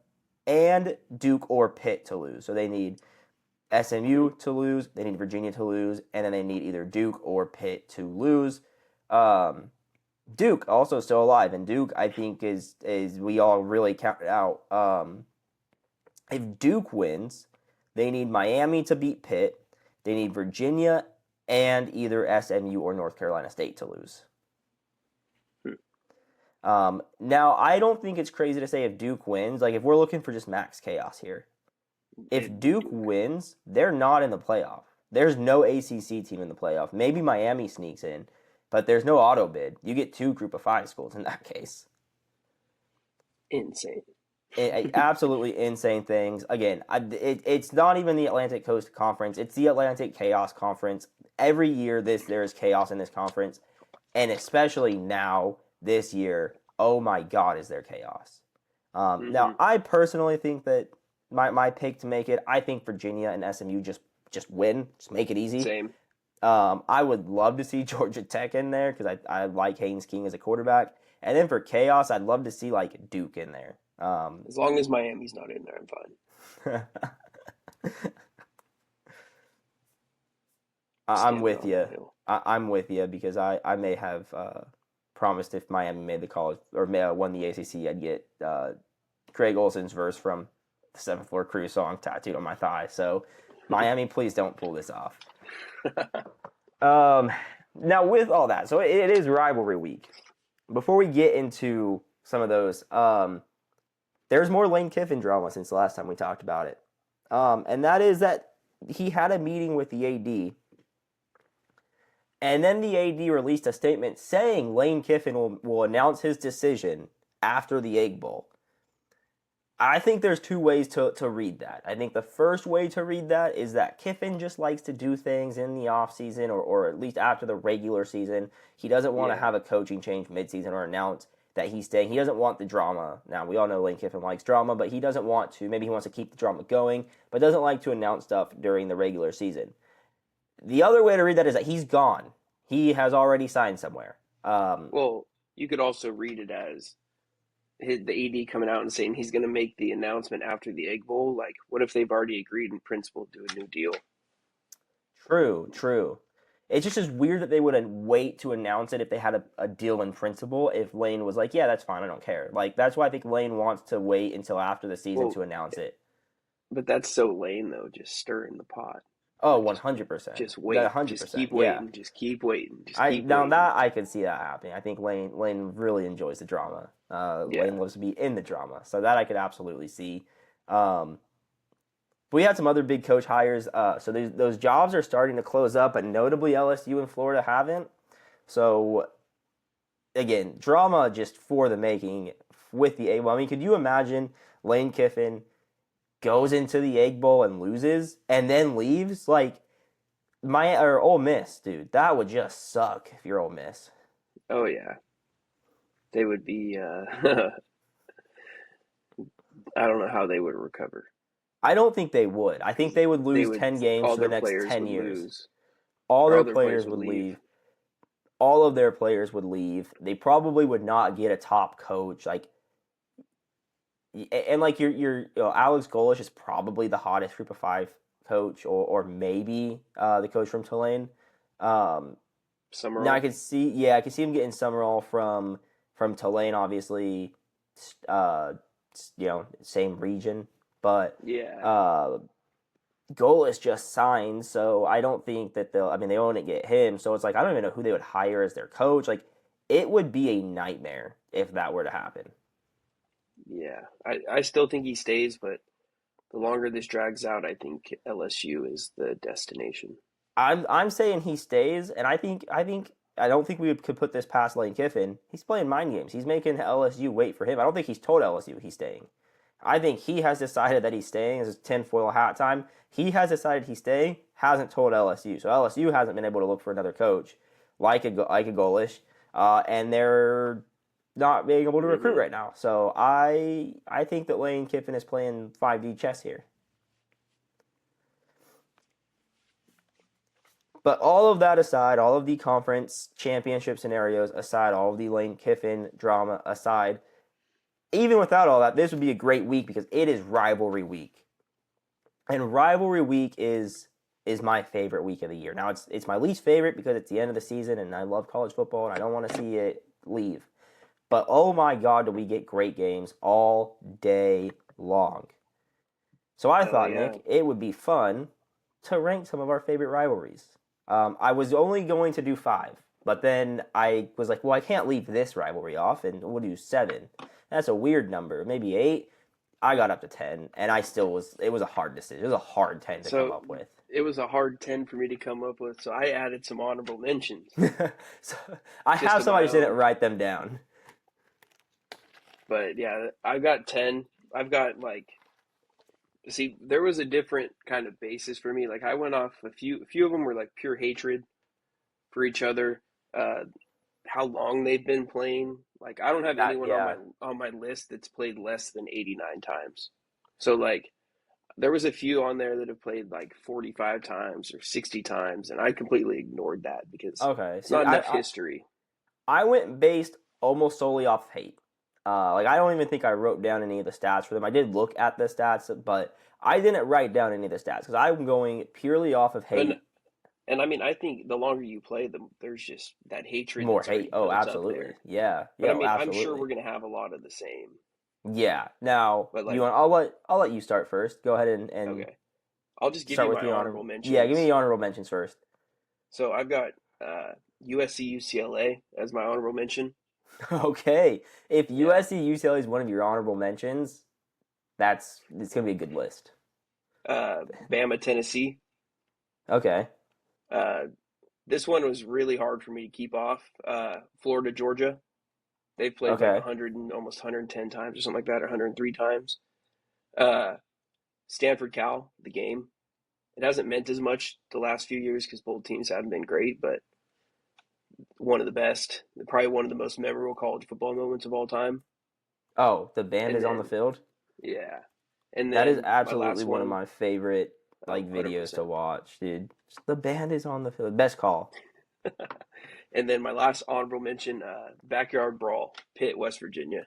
and Duke or Pitt to lose. So they need SMU to lose, they need Virginia to lose, and then they need either Duke or Pitt to lose. Duke also still alive, and Duke I think is we all really counted out. If Duke wins, they need Miami to beat Pitt. They need Virginia and either SMU or North Carolina State to lose. Now, I don't think it's crazy to say if Duke wins, like if we're looking for just max chaos here, if Duke wins, they're not in the playoff. There's no ACC team in the playoff. Maybe Miami sneaks in, but there's no auto bid. You get 2 Group of 5 schools in that case. Insane. Absolutely insane things. Again, it's not even the Atlantic Coast Conference. It's the Atlantic Chaos Conference. Every year there is chaos in this conference, and especially now, this year, oh my God, is there chaos. Now, I personally think that my pick to make it, I think Virginia and SMU just win, just make it easy. Same. I would love to see Georgia Tech in there because I like Haynes King as a quarterback. And then for chaos, I'd love to see like Duke in there. As long as Miami's not in there, I'm fine. I'm with you. I'm with you because I may have promised if Miami made the college or won the ACC, I'd get Craig Olson's verse from the 7th Floor Crew song tattooed on my thigh. So Miami, please don't pull this off. Now with all that, so it is rivalry week. Before we get into some of those, there's more Lane Kiffin drama since the last time we talked about it. And that is that he had a meeting with the AD, and then the AD released a statement saying Lane Kiffin will announce his decision after the Egg Bowl. I think there's 2 ways to read that. I think the first way to read that is that Kiffin just likes to do things in the offseason or at least after the regular season. He doesn't want to have a coaching change midseason or announce that he's staying. He doesn't want the drama. Now, we all know Lane Kiffin likes drama, but he doesn't want to. Maybe he wants to keep the drama going, but doesn't like to announce stuff during the regular season. The other way to read that is that he's gone. He has already signed somewhere. Well, you could also read it as the AD coming out and saying he's going to make the announcement after the Egg Bowl. Like, what if they've already agreed in principle to a new deal? True. It's just weird that they would wait to announce it if they had a deal in principle. If Lane was like, yeah, that's fine, I don't care. Like, that's why I think Lane wants to wait until after the season to announce it. But that's so Lane, though, just stirring the pot. Oh, 100%. Just wait. 100%. Just keep waiting. Yeah. Just keep waiting. Now that I could see that happening. I think Lane really enjoys the drama. Lane loves to be in the drama. So that I could absolutely see. But we had some other big coach hires. So those jobs are starting to close up, but notably LSU and Florida haven't. So again, drama just for the making with the Egg Bowl. I mean, could you imagine Lane Kiffin goes into the Egg Bowl and loses and then leaves? Like or Ole Miss, dude, that would just suck if you're Ole Miss. Oh yeah, they would be. I don't know how they would recover. I don't think they would. I think they would They lose would. 10 games All for the their next players 10 would years. lose, All or their all their players players would would leave. leave. All of their players would leave. They probably would not get a top coach. Like, and like Alex Golish is probably the hottest Group of Five coach, or maybe the coach from Tulane. Now Summerall. I could see him getting Summerall from Tulane, obviously, uh, same region, but Yeah. uh, Golis just signed, so I don't think that they'll. I mean, they won't get him, so it's like I don't even know who they would hire as their coach. Like, it would be a nightmare if that were to happen. Yeah. I still think he stays, but the longer this drags out, I think LSU is the destination. I'm saying he stays, and I don't think we could put this past Lane Kiffin. He's playing mind games. He's making LSU wait for him. I don't think he's told LSU he's staying. I think he has decided that he's staying. It's tinfoil hat time. He has decided he's staying. Hasn't told LSU, so LSU hasn't been able to look for another coach like a Golish, and they're not being able to recruit Hmm. right now. So I think that Lane Kiffin is playing 5D chess here. But all of that aside, all of the conference championship scenarios aside, all of the Lane Kiffin drama aside, even without all that, this would be a great week because it is rivalry week. And rivalry week is my favorite week of the year. Now it's my least favorite because it's the end of the season and I love college football and I don't want to see it leave. But oh my God, do we get great games all day long. So I Hell thought, yeah. Nick, it would be fun to rank some of our favorite rivalries. I was only going to do 5, but then I was like, well, I can't leave this rivalry off, and we'll do 7. That's a weird number. Maybe 8. I got up to 10, and it was a hard decision. It was a hard 10 to come So up with. it was a hard 10 for me to come up with, so I added some honorable mentions So I just have of some, I my just didn't own. write them down. But yeah, I've got 10. I've got like, see, there was a different kind of basis for me. Like I went off a few of them were like pure hatred for each other. Uh, how long they've been playing. Like I don't have anyone on Yeah. my list that's played less than 89 times. So like there was a few on there that have played like 45 times or 60 times and I completely ignored that because Okay. it's See, not enough history. I went based almost solely off hate. Like I don't even think I wrote down any of the stats for them. I did look at the stats, but I didn't write down any of the stats because I'm going purely off of And hate. and I mean I think the longer you play there's just that hatred More that's hate. already Oh, built up absolutely. there. Yeah. But Yeah. I Oh, mean I'm sure absolutely. we're going to have a lot of the same. Yeah. Now, But you like want? I'll let you start first. Go ahead and okay, I'll just give start you with my the honorable honorable. Yeah. Give me mentions. the honorable mentions first. So I've got USC UCLA as my honorable mention. Okay. If Yeah. USC UCLA is one of your honorable mentions, it's gonna be a good list. Bama Tennessee. Okay. Uh, this one was really hard for me to keep off. Florida Georgia. They've played like Okay. 100 and almost 110 times or something like that, or 103 times. Uh, Stanford Cal, the game. It hasn't meant as much the last few years because both teams haven't been great, but one of the best, probably one of the most memorable college football moments of all time. Oh, the band And is on the then, field. yeah. And That is then my absolutely last one of one, my favorite oh, like videos to 100%. watch, dude. The band is on the field. Best call. And then my last honorable mention, backyard brawl, Pitt, West Virginia.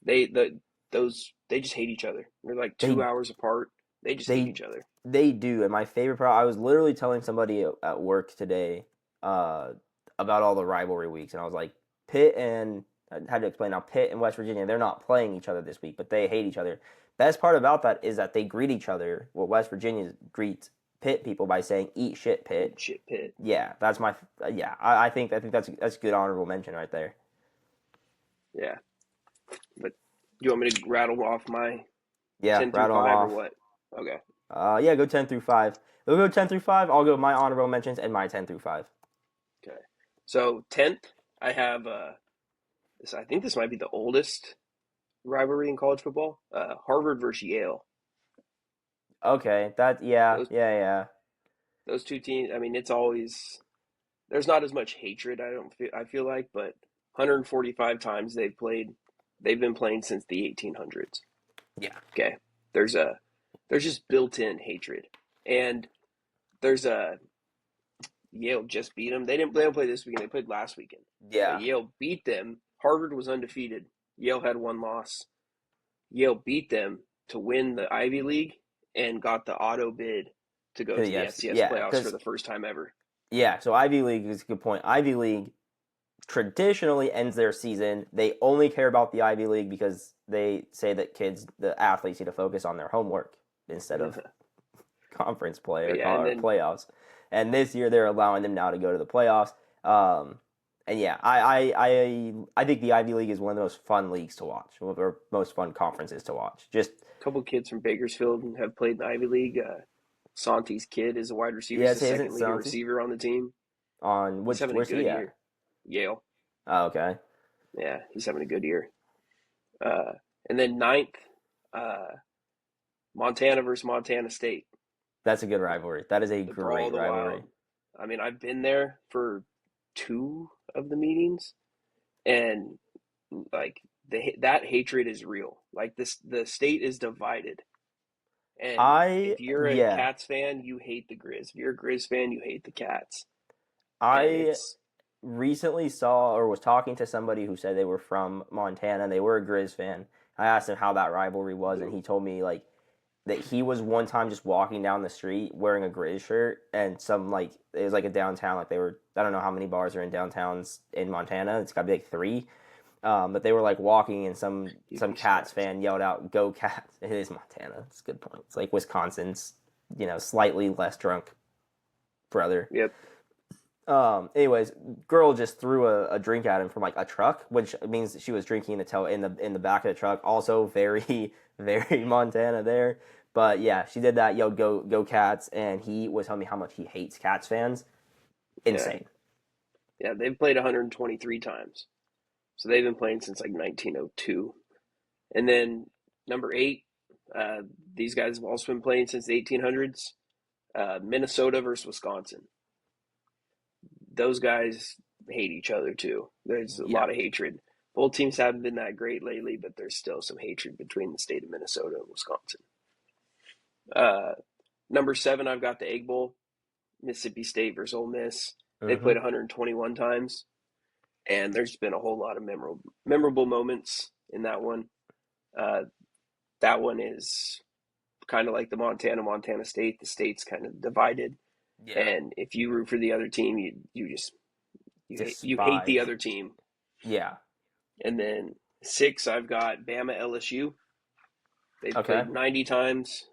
They just hate each other. They're like two They hours apart. They just hate they each other. they do. And my favorite part, I was literally telling somebody at work today uh, about all the rivalry weeks, and I was like, Pitt and I had to explain now. Pitt and West Virginia, they're not playing each other this week, but they hate each other. Best part about that is that they greet each other. Well, West Virginia greets Pitt people by saying "Eat shit, Pitt." Eat shit, Pitt. Yeah, that's my yeah. I think that's a good honorable mention right there. Yeah, but you want me to rattle off my Yeah, 10 through rattle them 5 or off. what? Okay. Yeah, go 10 through 5. We'll go 10 through 5. I'll go my honorable mentions and my 10 through 5. Okay. So 10th, I have this. I think this might be the oldest rivalry in college football. Harvard versus Yale. Okay, yeah, Those yeah, yeah. those two teams. I mean, it's always there's not as much hatred. I feel like, but 145 times they've played. They've been playing since the 1800s. Yeah. Okay. There's a there's just built-in hatred, and there's a Yale just beat them. They didn't play this weekend. They played last weekend, but Yeah. Yale beat them. Harvard was undefeated. Yale had one loss. Yale beat them to win the Ivy League and got the auto bid to go to the Yes, FCS yeah, playoffs for because the first time ever. yeah, so Ivy League is a good point. Ivy League traditionally ends their season. They only care about the Ivy League because they say that the athletes need to focus on their homework instead of conference play But or, yeah, and or then playoffs. And this year they're allowing them now to go to the playoffs. Um, and yeah, I think the Ivy League is one of the most fun leagues to watch, one of our most fun conferences to watch. Just a couple kids from Bakersfield have played in the Ivy League. Santi's kid is a wide receiver. He's yeah, the say isn't second leading Santi receiver on the team. on He's which having a where's good he at? year. Yale. Oh, okay, Yeah, he's having a good year. Uh, and then ninth, uh, Montana versus Montana State. that's a good rivalry. That is a The Brawl great of the rivalry. Wild. I mean, I've been there for two of the meetings, and like that hatred is real. Like this, the state is divided, and I if you're a yeah, Cats fan, you hate the Grizz. If you're a Grizz fan, you hate the Cats, and I it's recently saw or was talking to somebody who said they were from Montana. They were a Grizz fan. I asked him how that rivalry was, and he told me like that he was one time just walking down the street wearing a Grizz shirt, and some like it was like a downtown, like they were, I don't know how many bars are in downtowns in Montana. It's got to be like three. But they were like walking, and you'd some be Cats surprised. fan yelled out, "Go Cats!" It is Montana. It's a good point. It's like Wisconsin's, slightly less drunk brother. Yep. Anyways, girl just threw a drink at him from like a truck, which means she was drinking in the back of the truck. Also, very very Montana there. But yeah, she did that. Yo, go Cats! And he was telling me how much he hates Cats fans. Yeah. Insane. Yeah. They've played 123 times, so they've been playing since like 1902. And then number eight, uh, these guys have also been playing since the 1800s. Minnesota versus Wisconsin. Those guys hate each other too. There's a Yeah. lot of hatred. Both teams haven't been that great lately, but there's still some hatred between the state of Minnesota and Wisconsin. Uh, Number seven, I've got the Egg Bowl, Mississippi State versus Ole Miss. They Mm-hmm. played 121 times, and there's been a whole lot of memorable moments in that one. Uh, that one is kind of like the Montana State. The state's kind of divided, Yeah. and if you root for the other team, you just you hate the Despise. other team. Yeah. And then six, I've got Bama LSU. They've Okay. played 90 times.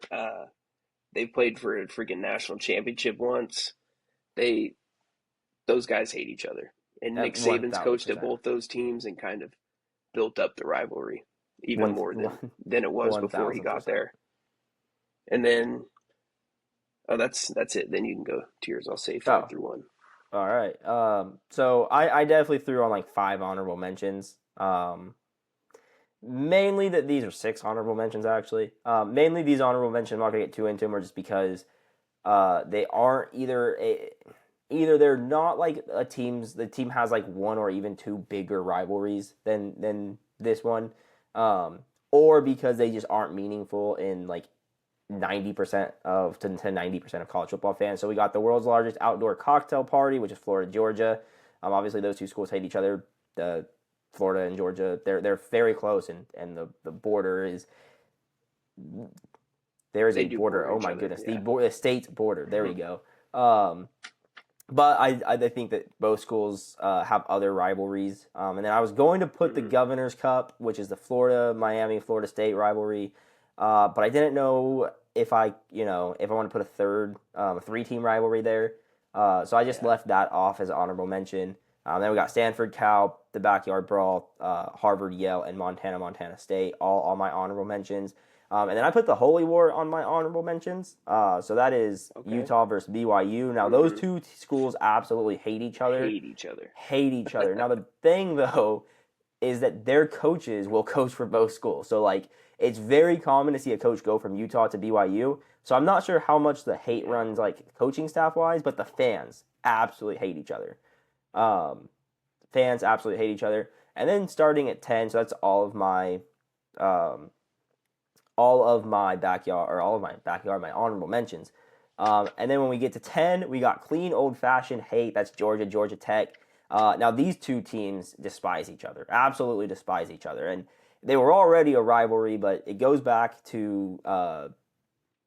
They've played for a freaking national championship once. They Those guys hate each other, and Nick At one Saban's thousand coached at percent. both those teams and kind of built up the rivalry even One more one than it was one before he thousand got percent. there. And then that's it. Then you can go to yours. I'll say five Oh, through one. all right. So I definitely threw on like five honorable mentions. Mainly that these are six honorable mentions actually. Mainly these honorable mentions, I'm not gonna get too into them, are just because they aren't either they're not like the team has like one or even two bigger rivalries than this one, or because they just aren't meaningful in like 90% of to 90% of college football fans. So we got the world's largest outdoor cocktail party, which is Florida, Georgia. Obviously those two schools hate each other. The Florida and Georgia, they're very close, and the border is there is They a do border. border Oh each my other. goodness, Yeah. the state's border. There we go. Um, but I think that both schools have other rivalries. And then I was going to put the Mm-hmm. Governor's Cup, which is the Florida Miami Florida State rivalry, but I didn't know if I want to put a third a three-team rivalry there. So I just Yeah. left that off as an honorable mention. Then we got Stanford, Cal, the Backyard Brawl, Harvard, Yale, and Montana State. All my honorable mentions. And then I put the Holy War on my honorable mentions. So that is Okay. Utah versus BYU. Now, those two schools absolutely hate each other. Hate each other. Hate each other. Now, the thing, though, is that their coaches will coach for both schools. So, like, it's very common to see a coach go from Utah to BYU. So I'm not sure how much the hate runs, like, coaching staff-wise, but the fans absolutely hate each other. Fans absolutely hate each other. And then starting at 10, so that's um, my honorable mentions. And then when we get to 10, we got clean old-fashioned hate. That's Georgia, Georgia Tech. Now, these two teams despise each other, absolutely despise each other. And they were already a rivalry, but it goes back to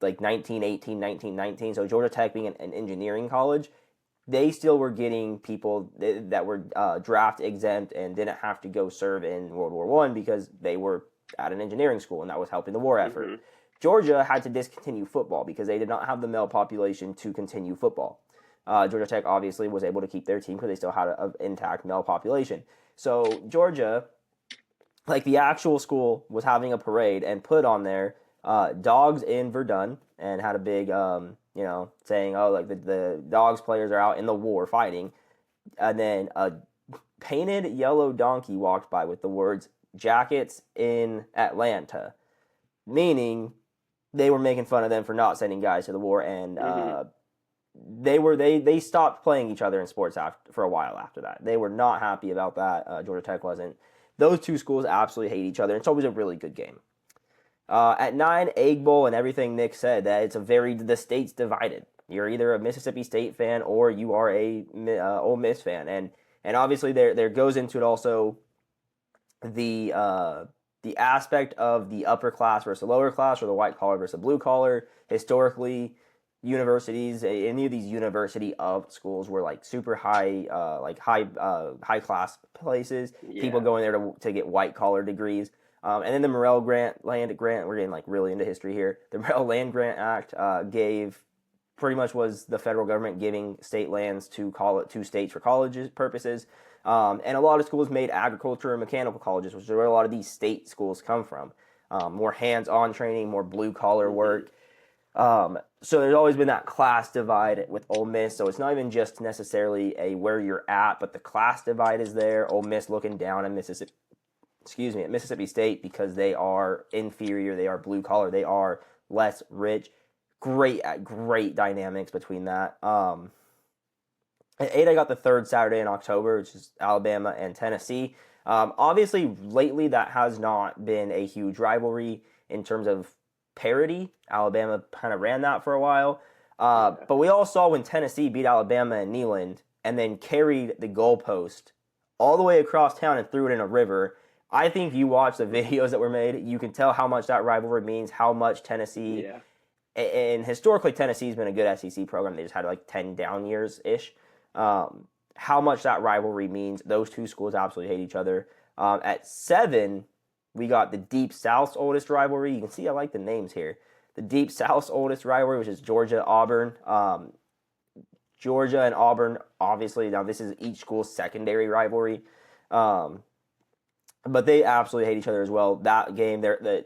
like 1918, 1919. So Georgia Tech being an engineering college, they still were getting people that were draft exempt and didn't have to go serve in World War One because they were at an engineering school, and that was helping the war effort. Mm-hmm. Georgia had to discontinue football because they did not have the male population to continue football. Georgia Tech obviously was able to keep their team because they still had an intact male population. So Georgia, like the actual school, was having a parade and put on there dogs in Verdun and had a big, saying, oh, like the dogs players are out in the war fighting. And then a painted yellow donkey walked by with the words jackets in Atlanta, meaning they were making fun of them for not sending guys to the war, and they stopped playing each other in sports for a while after that. They were not happy about that. Georgia Tech wasn't. Those two schools absolutely hate each other. It's always a really good game. At 9, Egg Bowl, and everything Nick said, that the state's divided. You're either a Mississippi State fan or you are a Ole Miss fan, and obviously there goes into it also the aspect of the upper class versus the lower class, or the white collar versus the blue collar. Historically, universities, any of these university of schools were like super high, high class places. Yeah. People going there to get white collar degrees. And then the Morrell Land Grant, we're getting like really into history here. The Morrell Land Grant Act pretty much was the federal government giving state lands to states for colleges purposes. And a lot of schools made agriculture and mechanical colleges, which is where a lot of these state schools come from. More hands-on training, more blue-collar work. So there's always been that class divide with Ole Miss. So it's not even just necessarily a where you're at, but the class divide is there. Ole Miss looking down at Mississippi State because they are inferior. They are blue-collar. They are less rich. Great dynamics between that. At 8, I got the third Saturday in October, which is Alabama and Tennessee. Obviously, lately that has not been a huge rivalry in terms of parity. Alabama kind of ran that for a while. But we all saw when Tennessee beat Alabama in Neyland and then carried the goalpost all the way across town and threw it in a river. I think if you watch the videos that were made, you can tell how much that rivalry means, how much Tennessee... Yeah. And historically, Tennessee's been a good SEC program. They just had like 10 down years-ish. How much that rivalry means. Those two schools absolutely hate each other. At 7, we got the Deep South's oldest rivalry. You can see I like the names here. The Deep South's oldest rivalry, which is Georgia-Auburn. Georgia and Auburn, obviously, now this is each school's secondary rivalry. But they absolutely hate each other as well. That game,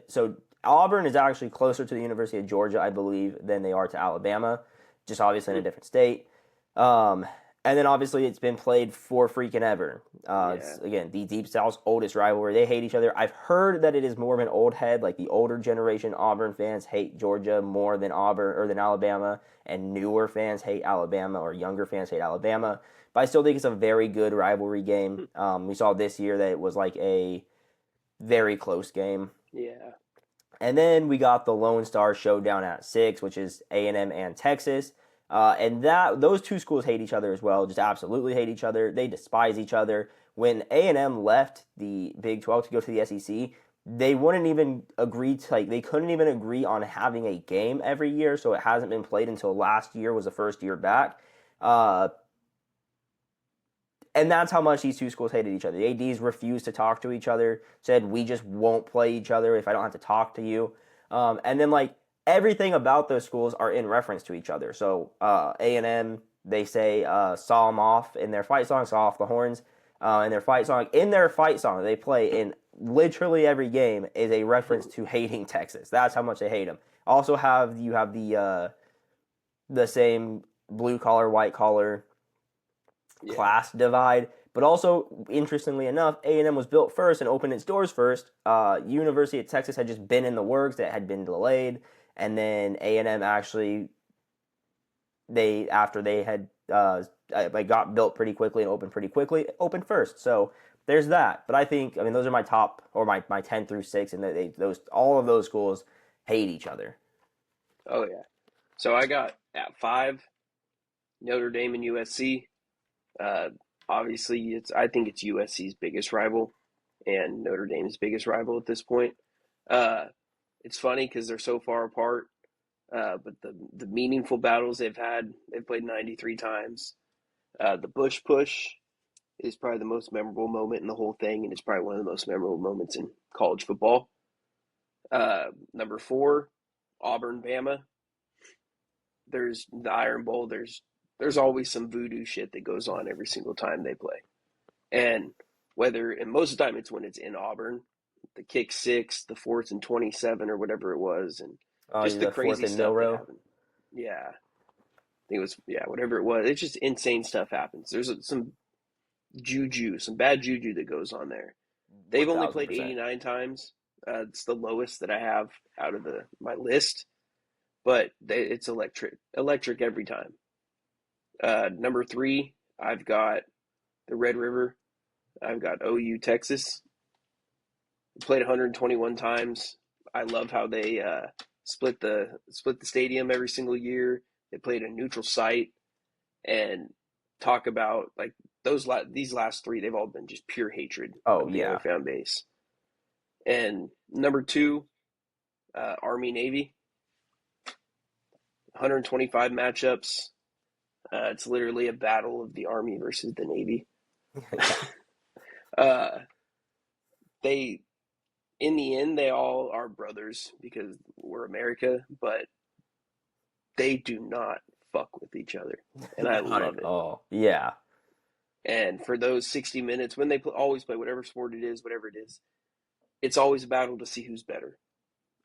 so Auburn is actually closer to the University of Georgia, I believe, than they are to Alabama, just obviously in a different state. And then obviously it's been played for freaking ever. It's, again, the Deep South's oldest rivalry. They hate each other. I've heard that it is more of an old head, like the older generation Auburn fans hate Georgia more than Alabama, and newer fans hate Alabama, or younger fans hate Alabama. But I still think it's a very good rivalry game. We saw this year that it was like a very close game. Yeah. And then we got the Lone Star Showdown at 6, which is A&M and Texas. And those two schools hate each other as well, just absolutely hate each other. They despise each other. When A&M left the Big 12 to go to the SEC, they wouldn't even agree to, they couldn't even agree on having a game every year, so it hasn't been played until last year was the first year back. And that's how much these two schools hated each other. The ADs refused to talk to each other, said, we just won't play each other if I don't have to talk to you. And then, everything about those schools are in reference to each other. So A&M, they say, saw them off in their fight song, saw off the horns in their fight song. In their fight song, they play in literally every game is a reference to hating Texas. That's how much they hate them. Also, you have the same blue collar, white collar Yeah. class divide. But also, interestingly enough, A&M was built first and opened its doors first. University of Texas had just been in the works, that had been delayed, and then A&M actually after they had like got built pretty quickly and opened pretty quickly, opened first. So there's that. But I mean, those are my top, or my 10 through 6, and those all of those schools hate each other. Oh yeah. So I got at 5 Notre Dame and USC. Uh, Obviously, I think it's USC's biggest rival and Notre Dame's biggest rival at this point. Uh, it's funny because they're so far apart, but the meaningful battles they've played 93 times. The Bush push is probably the most memorable moment in the whole thing, and it's probably one of the most memorable moments in college football. Number 4, Auburn, Bama. There's the Iron Bowl. There's always some voodoo shit that goes on every single time they play, and most of the time it's when it's in Auburn, the kick six, the 4th and 27 or whatever it was, and Oh, just the the fourth crazy and stuff that Milrow. happened. Yeah, I think it was whatever it was. It's just insane stuff happens. There's some bad juju that goes on there. One They've only thousand played percent. 89 times. It's the lowest that I have out of my list, but it's electric every time. Number 3, I've got the Red River. I've got OU Texas. Played 121 times. I love how they split the stadium every single year. They played a neutral site, and talk about like these last 3. They've all been just pure hatred Oh of the other yeah. fan base. And number 2, Army Navy. 125 matchups. It's literally a battle of the Army versus the Navy. Yeah. Uh, they in the end they all are brothers because we're America, but they do not fuck with each other, and I Not love at it. all. Yeah. And for those 60 minutes, when they always play whatever sport it is, whatever it is, it's always a battle to see who's better,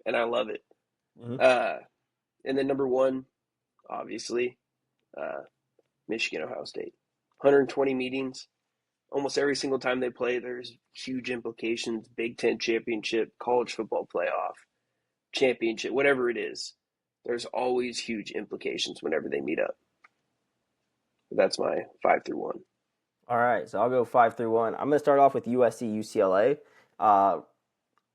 and I love it. Mm-hmm. Uh, and then number 1, obviously, uh, Michigan, Ohio State. 120 meetings. Almost every single time they play, there's huge implications. Big Ten championship, college football playoff, championship, whatever it is. There's always huge implications whenever they meet up. That's my 5 through 1. All right, so I'll go 5 through 1. I'm going to start off with USC UCLA. Uh,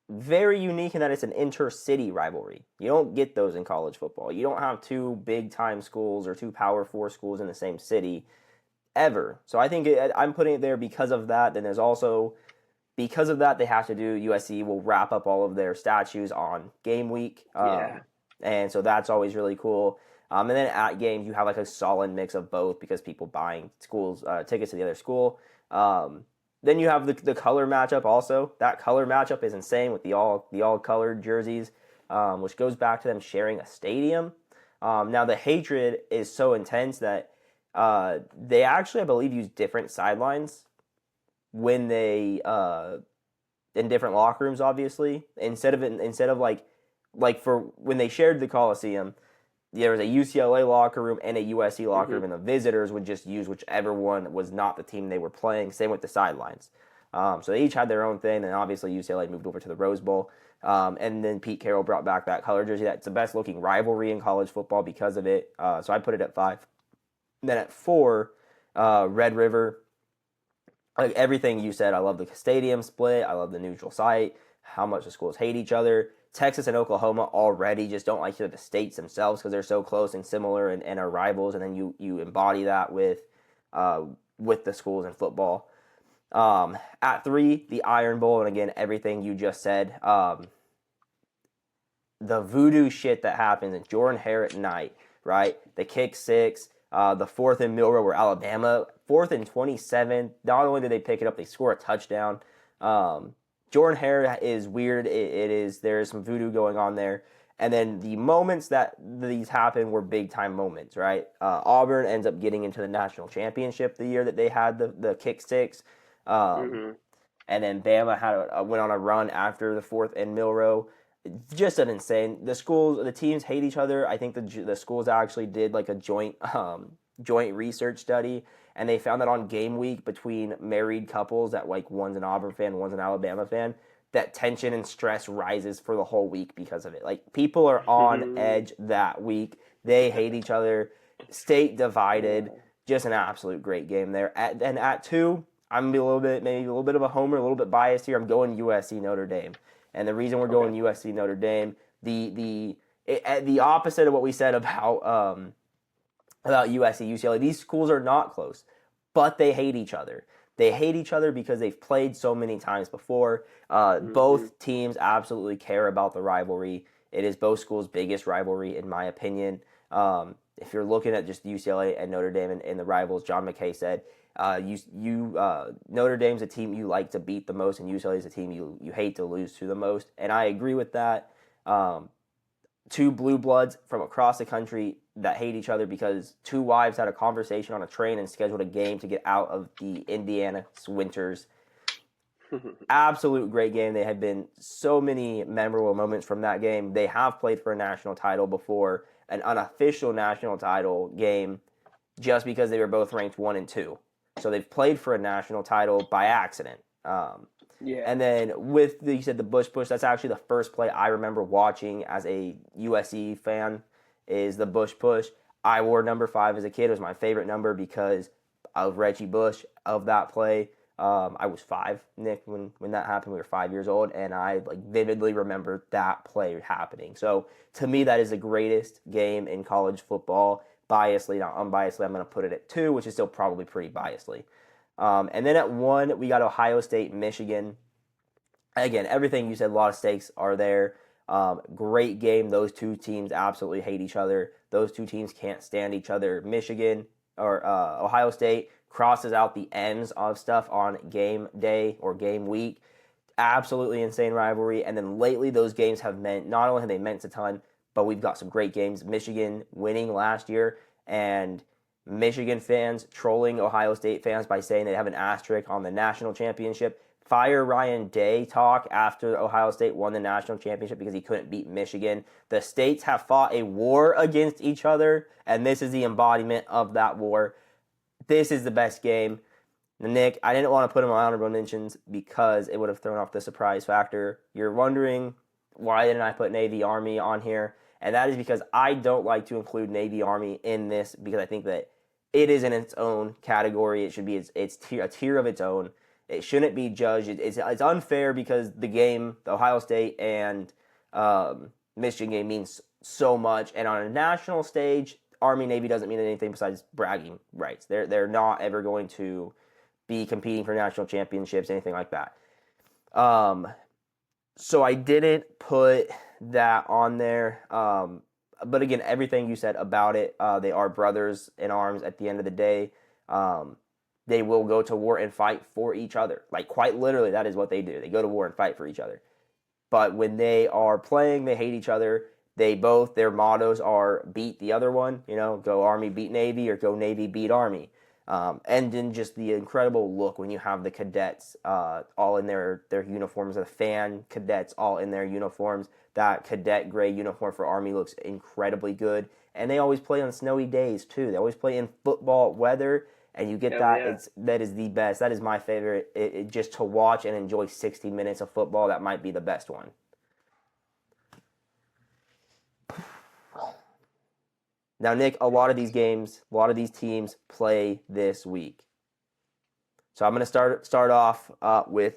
Very unique in that it's an intercity rivalry. You don't get those in college football. You don't have two big time schools or two Power Four schools in the same city ever. So I think I'm putting it there because of that. Then there's also because of that they have to do USC will wrap up all of their statues on game week, Yeah. and so that's always really cool. And then at games you have like a solid mix of both because people buying schools tickets to the other school. Then you have the color matchup also. That color matchup is insane with the all colored jerseys, which goes back to them sharing a stadium. Now the hatred is so intense that they actually, I believe, use different sidelines when they in different locker rooms. Obviously, instead of like for when they shared the Coliseum, there was a UCLA locker room and a USC locker Mm-hmm. room, and the visitors would just use whichever one was not the team they were playing. Same with the sidelines. So they each had their own thing, and obviously UCLA moved over to the Rose Bowl. And then Pete Carroll brought back that color jersey. That's the best looking rivalry in college football because of it. So I put it at 5. And then at 4, Red River. Like everything you said, I love the stadium split. I love the neutral site. How much the schools hate each other. Texas and Oklahoma already just don't like each other, the states themselves, because they're so close and similar and are rivals. And then you embody that with the schools in football. At 3, the Iron Bowl, and again everything you just said. The voodoo shit that happens in Jordan Hare at night, right? The kick six, the 4th and Milrow where Alabama, 4th and 27. Not only did they pick it up, they score a touchdown. Jordan Hare is weird. It is there is some voodoo going on there. And then the moments that these happen were big time moments, right? Auburn ends up getting into the national championship the year that they had the kick six. Um, Mm-hmm. and then Bama went on a run after the fourth in Milrow. Just an insane. The teams hate each other. I think the schools actually did like a joint research study, and they found that on game week between married couples that like one's an Auburn fan, one's an Alabama fan, that tension and stress rises for the whole week because of it. Like people are on edge that week. They hate each other. State divided. Just an absolute great game there. At 2, I'm maybe a little bit of a homer, a little bit biased here. I'm going USC Notre Dame. And the reason we're going USC Notre Dame, the opposite of what we said about USC UCLA, these schools are not close, but they hate each other. They hate each other because they've played so many times before. Both teams absolutely care about the rivalry. It is both schools' biggest rivalry, in my opinion. If you're looking at just UCLA and Notre Dame and the rivals, John McKay said, Notre Dame's a team you like to beat the most, and UCLA is a team you hate to lose to the most. And I agree with that. Two blue bloods from across the country that hate each other because two wives had a conversation on a train and scheduled a game to get out of the Indiana winters. Absolute great game. There have been so many memorable moments from that game. They have played for a national title before, an unofficial national title game, just because they were both ranked 1 and 2. So they've played for a national title by accident. And then you said the Bush Push, that's actually the first play I remember watching as a USC fan is the Bush Push. I wore number 5 as a kid. It was my favorite number because of Reggie Bush, of that play. I was 5, Nick, when that happened. We were 5 years old, and I vividly remember that play happening. So to me, that is the greatest game in college football. Biasedly, not unbiasedly, I'm going to put it at 2, which is still probably pretty biasedly. And then at 1, we got Ohio State, Michigan. Again, everything you said, a lot of stakes are there. Great game. Those two teams absolutely hate each other. Those two teams can't stand each other. Ohio State crosses out the ends of stuff on game day or game week. Absolutely insane rivalry. And then lately, those games have meant, not only have they meant a ton, but we've got some great games. Michigan winning last year, and Michigan fans trolling Ohio State fans by saying they have an asterisk on the national championship. Fire Ryan Day talk after Ohio State won the national championship because he couldn't beat Michigan. The states have fought a war against each other, and this is the embodiment of that war. This is the best game. Nick, I didn't want to put him on honorable mentions because it would have thrown off the surprise factor. You're wondering, why didn't I put Navy Army on here? And that is because I don't like to include Navy Army in this because I think that it is in its own category. It should be a tier of its own. It shouldn't be judged. It's unfair because the Ohio State and Michigan game means so much. And on a national stage, Army Navy doesn't mean anything besides bragging rights. They're not ever going to be competing for national championships, anything like that. So I didn't put that on there. But again, everything you said about it, they are brothers in arms at the end of the day. They will go to war and fight for each other. Quite literally, that is what they do. They go to war and fight for each other. But when they are playing, they hate each other. Their mottos are beat the other one, go Army beat Navy or go Navy beat Army. And then just the incredible look when you have the cadets all in their uniforms, the fan cadets all in their uniforms. That cadet gray uniform for Army looks incredibly good. And they always play on snowy days, too. They always play in football weather, and you get that. Yeah. That is the best. That is my favorite. Just to watch and enjoy 60 minutes of football, that might be the best one. Now, Nick, a lot of these teams play this week. So I'm going to start off with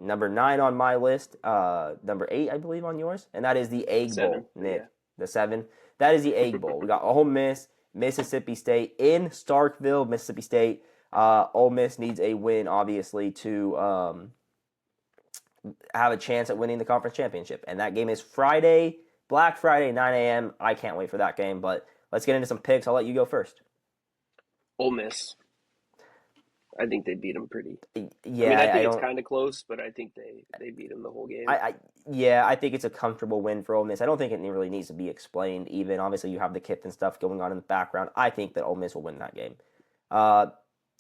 number 9 on my list, number 8, I believe, on yours, and that is the Egg Bowl, Nick. Yeah. The 7. That is the Egg Bowl. We got Ole Miss, Mississippi State in Starkville, Mississippi State. Ole Miss needs a win, obviously, to have a chance at winning the conference championship, and that game is Friday. Black Friday, 9 a.m. I can't wait for that game, but let's get into some picks. I'll let you go first. Ole Miss. I think they beat them pretty. Yeah, I think it's kind of close, but I think they beat them the whole game. I think it's a comfortable win for Ole Miss. I don't think it really needs to be explained even. Obviously, you have the Kip and stuff going on in the background. I think that Ole Miss will win that game.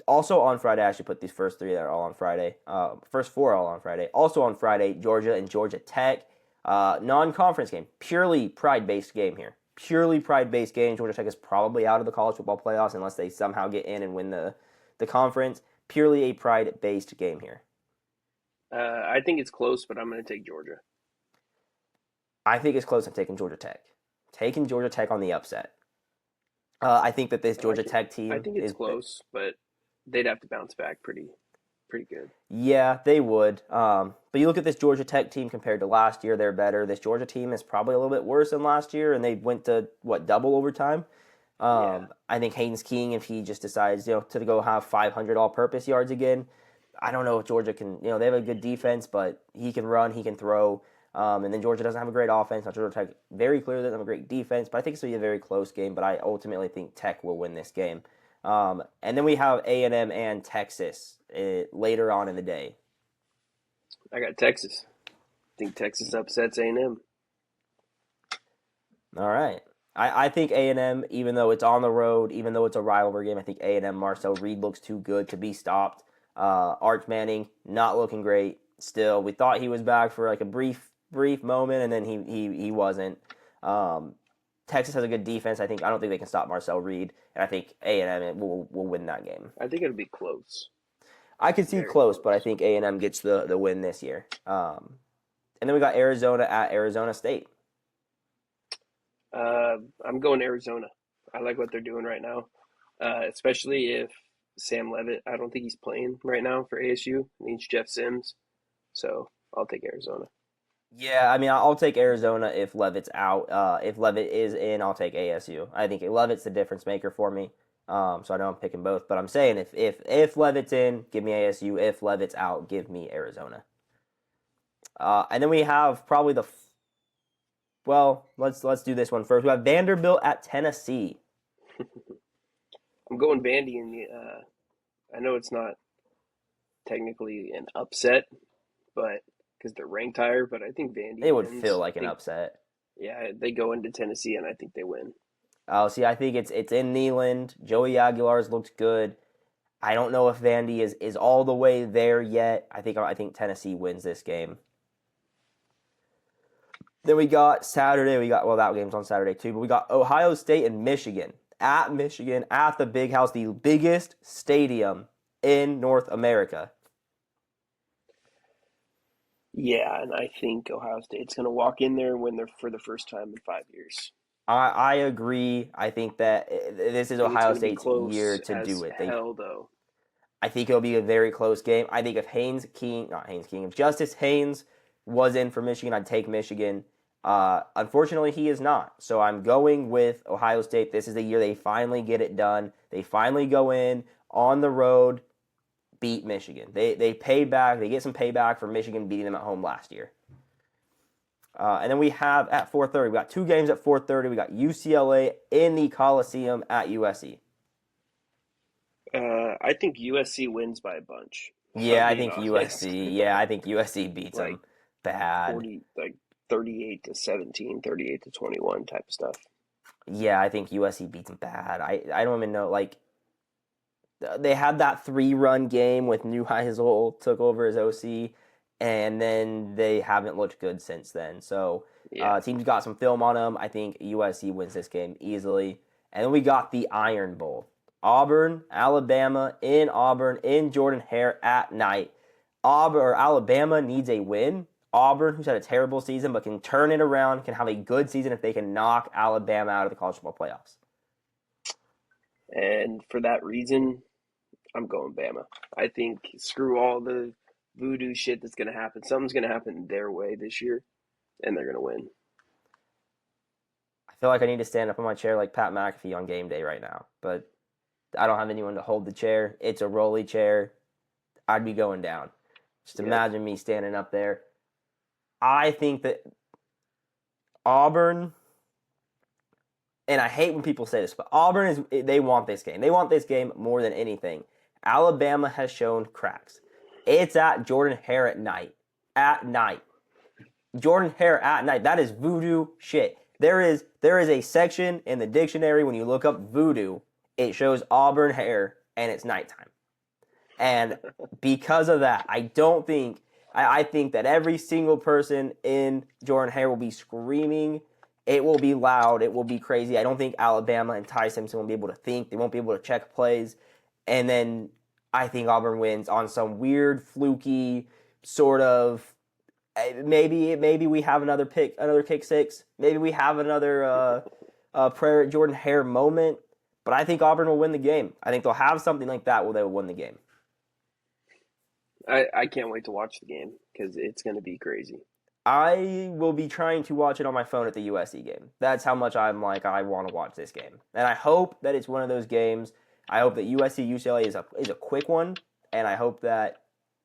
Also on Friday, I actually put these first three that are all on Friday. First four are all on Friday. Also on Friday, Georgia and Georgia Tech. Non-conference game. Purely pride-based game here. Purely pride-based game. Georgia Tech is probably out of the college football playoffs unless they somehow get in and win the conference. Purely a pride-based game here. I think it's close, but I'm going to take Georgia. I think it's close. I'm taking Georgia Tech. Taking Georgia Tech on the upset. I think that this Georgia Tech team I think it's close, but they'd have to bounce back pretty good. Yeah, they would. But you look at this Georgia Tech team compared to last year, they're better. This Georgia team is probably a little bit worse than last year, and they went to, double overtime? I think Haynes King, if he just decides, to go have 500 all-purpose yards again, I don't know if Georgia can, they have a good defense, but he can run, he can throw. And then Georgia doesn't have a great offense. Now, Georgia Tech very clearly doesn't have a great defense, but I think it's going to be a very close game, but I ultimately think Tech will win this game. And then we have A&M and Texas later on in the day. I got Texas. I think Texas upsets A&M. All right. I think A&M, even though it's on the road, even though it's a rivalry game, I think A&M, Marcel Reed looks too good to be stopped. Arch Manning, not looking great still. We thought he was back for like a brief moment, and then he wasn't. Texas has a good defense. I don't think they can stop Marcel Reed, and I think A&M will win that game. I think it'll be close. I could see close, but I think A&M gets the win this year. And then we got Arizona at Arizona State. I'm going Arizona. I like what they're doing right now, especially if Sam Leavitt. I don't think he's playing right now for ASU. It means Jeff Sims, so I'll take Arizona. Yeah, I'll take Arizona if Leavitt's out. If Leavitt is in, I'll take ASU. I think Leavitt's the difference maker for me. So I know I'm picking both, but I'm saying if Leavitt's in, give me ASU. If Leavitt's out, give me Arizona. And then we have probably let's do this one first. We have Vanderbilt at Tennessee. I'm going Vandy in the. I know it's not technically an upset, but because they're ranked higher, but I think Vandy. It would feel like an upset. Yeah, they go into Tennessee, and I think they win. Oh, see, I think it's in Neyland. Joey Aguilar's looked good. I don't know if Vandy is all the way there yet. I think Tennessee wins this game. Then we got Saturday. That game's on Saturday too, but we got Ohio State and Michigan at the Big House, the biggest stadium in North America. Yeah, and I think Ohio State's going to walk in there and win for the first time in 5 years. I agree. I think that this is Ohio State's year to do it. Though. I think it'll be a very close game. I think if Justice Haynes was in for Michigan, I'd take Michigan. Unfortunately, he is not. So I'm going with Ohio State. This is the year they finally get it done. They finally go in on the road, beat Michigan. They pay back. They get some payback for Michigan beating them at home last year. And then we have at 4:30. We got two games at 4:30. We got UCLA in the Coliseum at USC. I think USC wins by a bunch. Yeah, I think USC. Yeah, I think USC beats them bad. 38-17, 38-21 type of stuff. Yeah, I think USC beats them bad. I don't even know. They had that 3-run game with Neuheisel took over as OC, and then they haven't looked good since then. So teams got some film on them. I think USC wins this game easily. And then we got the Iron Bowl. Auburn, Alabama, in Jordan-Hare at night. Alabama needs a win. Auburn, who's had a terrible season but can turn it around, can have a good season if they can knock Alabama out of the college football playoffs. And for that reason, I'm going Bama. I think screw all the voodoo shit that's going to happen. Something's going to happen their way this year, and they're going to win. I feel like I need to stand up on my chair like Pat McAfee on game day right now, but I don't have anyone to hold the chair. It's a rolly chair. I'd be going down. Just imagine me standing up there. I think that Auburn, and I hate when people say this, but Auburn they want this game. They want this game more than anything. Alabama has shown cracks. It's at Jordan-Hare at night. At night. Jordan-Hare at night. That is voodoo shit. There is a section in the dictionary when you look up voodoo, it shows Auburn hair, and it's nighttime. And because of that, I think that every single person in Jordan Hare will be screaming. It will be loud. It will be crazy. I don't think Alabama and Ty Simpson will be able to think. They won't be able to check plays. And then I think Auburn wins on some weird, fluky sort of. Maybe we have another kick six. Maybe we have another prayer at Jordan Hare moment. But I think Auburn will win the game. I think they'll have something like that where they will win the game. I can't wait to watch the game because it's going to be crazy. I will be trying to watch it on my phone at the USC game. That's how much I'm like I want to watch this game, and I hope that it's one of those games. I hope that USC UCLA is a quick one, and I hope that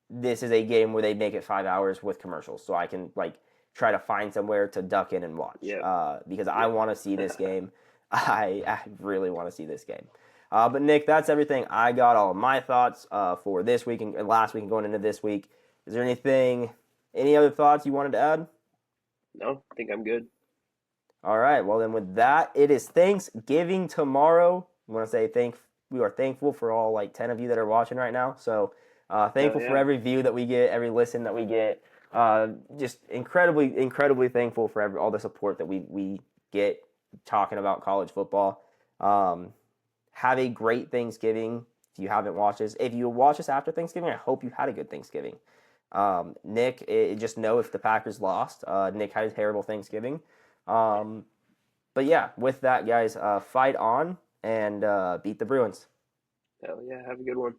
this is a game where they make it 5 hours with commercials, so I can like try to find somewhere to duck in and watch. Yep. Because I want to see this game. I really want to see this game. But Nick, that's everything. I got all of my thoughts for this week and last week and going into this week. Is there any other thoughts you wanted to add? No, I think I'm good. All right. Well, then with that, it is Thanksgiving tomorrow. We want to say we are thankful for all like 10 of you that are watching right now. So thankful for every view that we get, every listen that we get. Just incredibly, incredibly thankful for all the support that we get talking about college football. Have a great Thanksgiving. If you haven't watched this, if you watch this after Thanksgiving, I hope you had a good Thanksgiving. Nick, just know if the Packers lost, Nick had a terrible Thanksgiving. But yeah, with that, guys, fight on and beat the Bruins. Hell yeah, have a good one.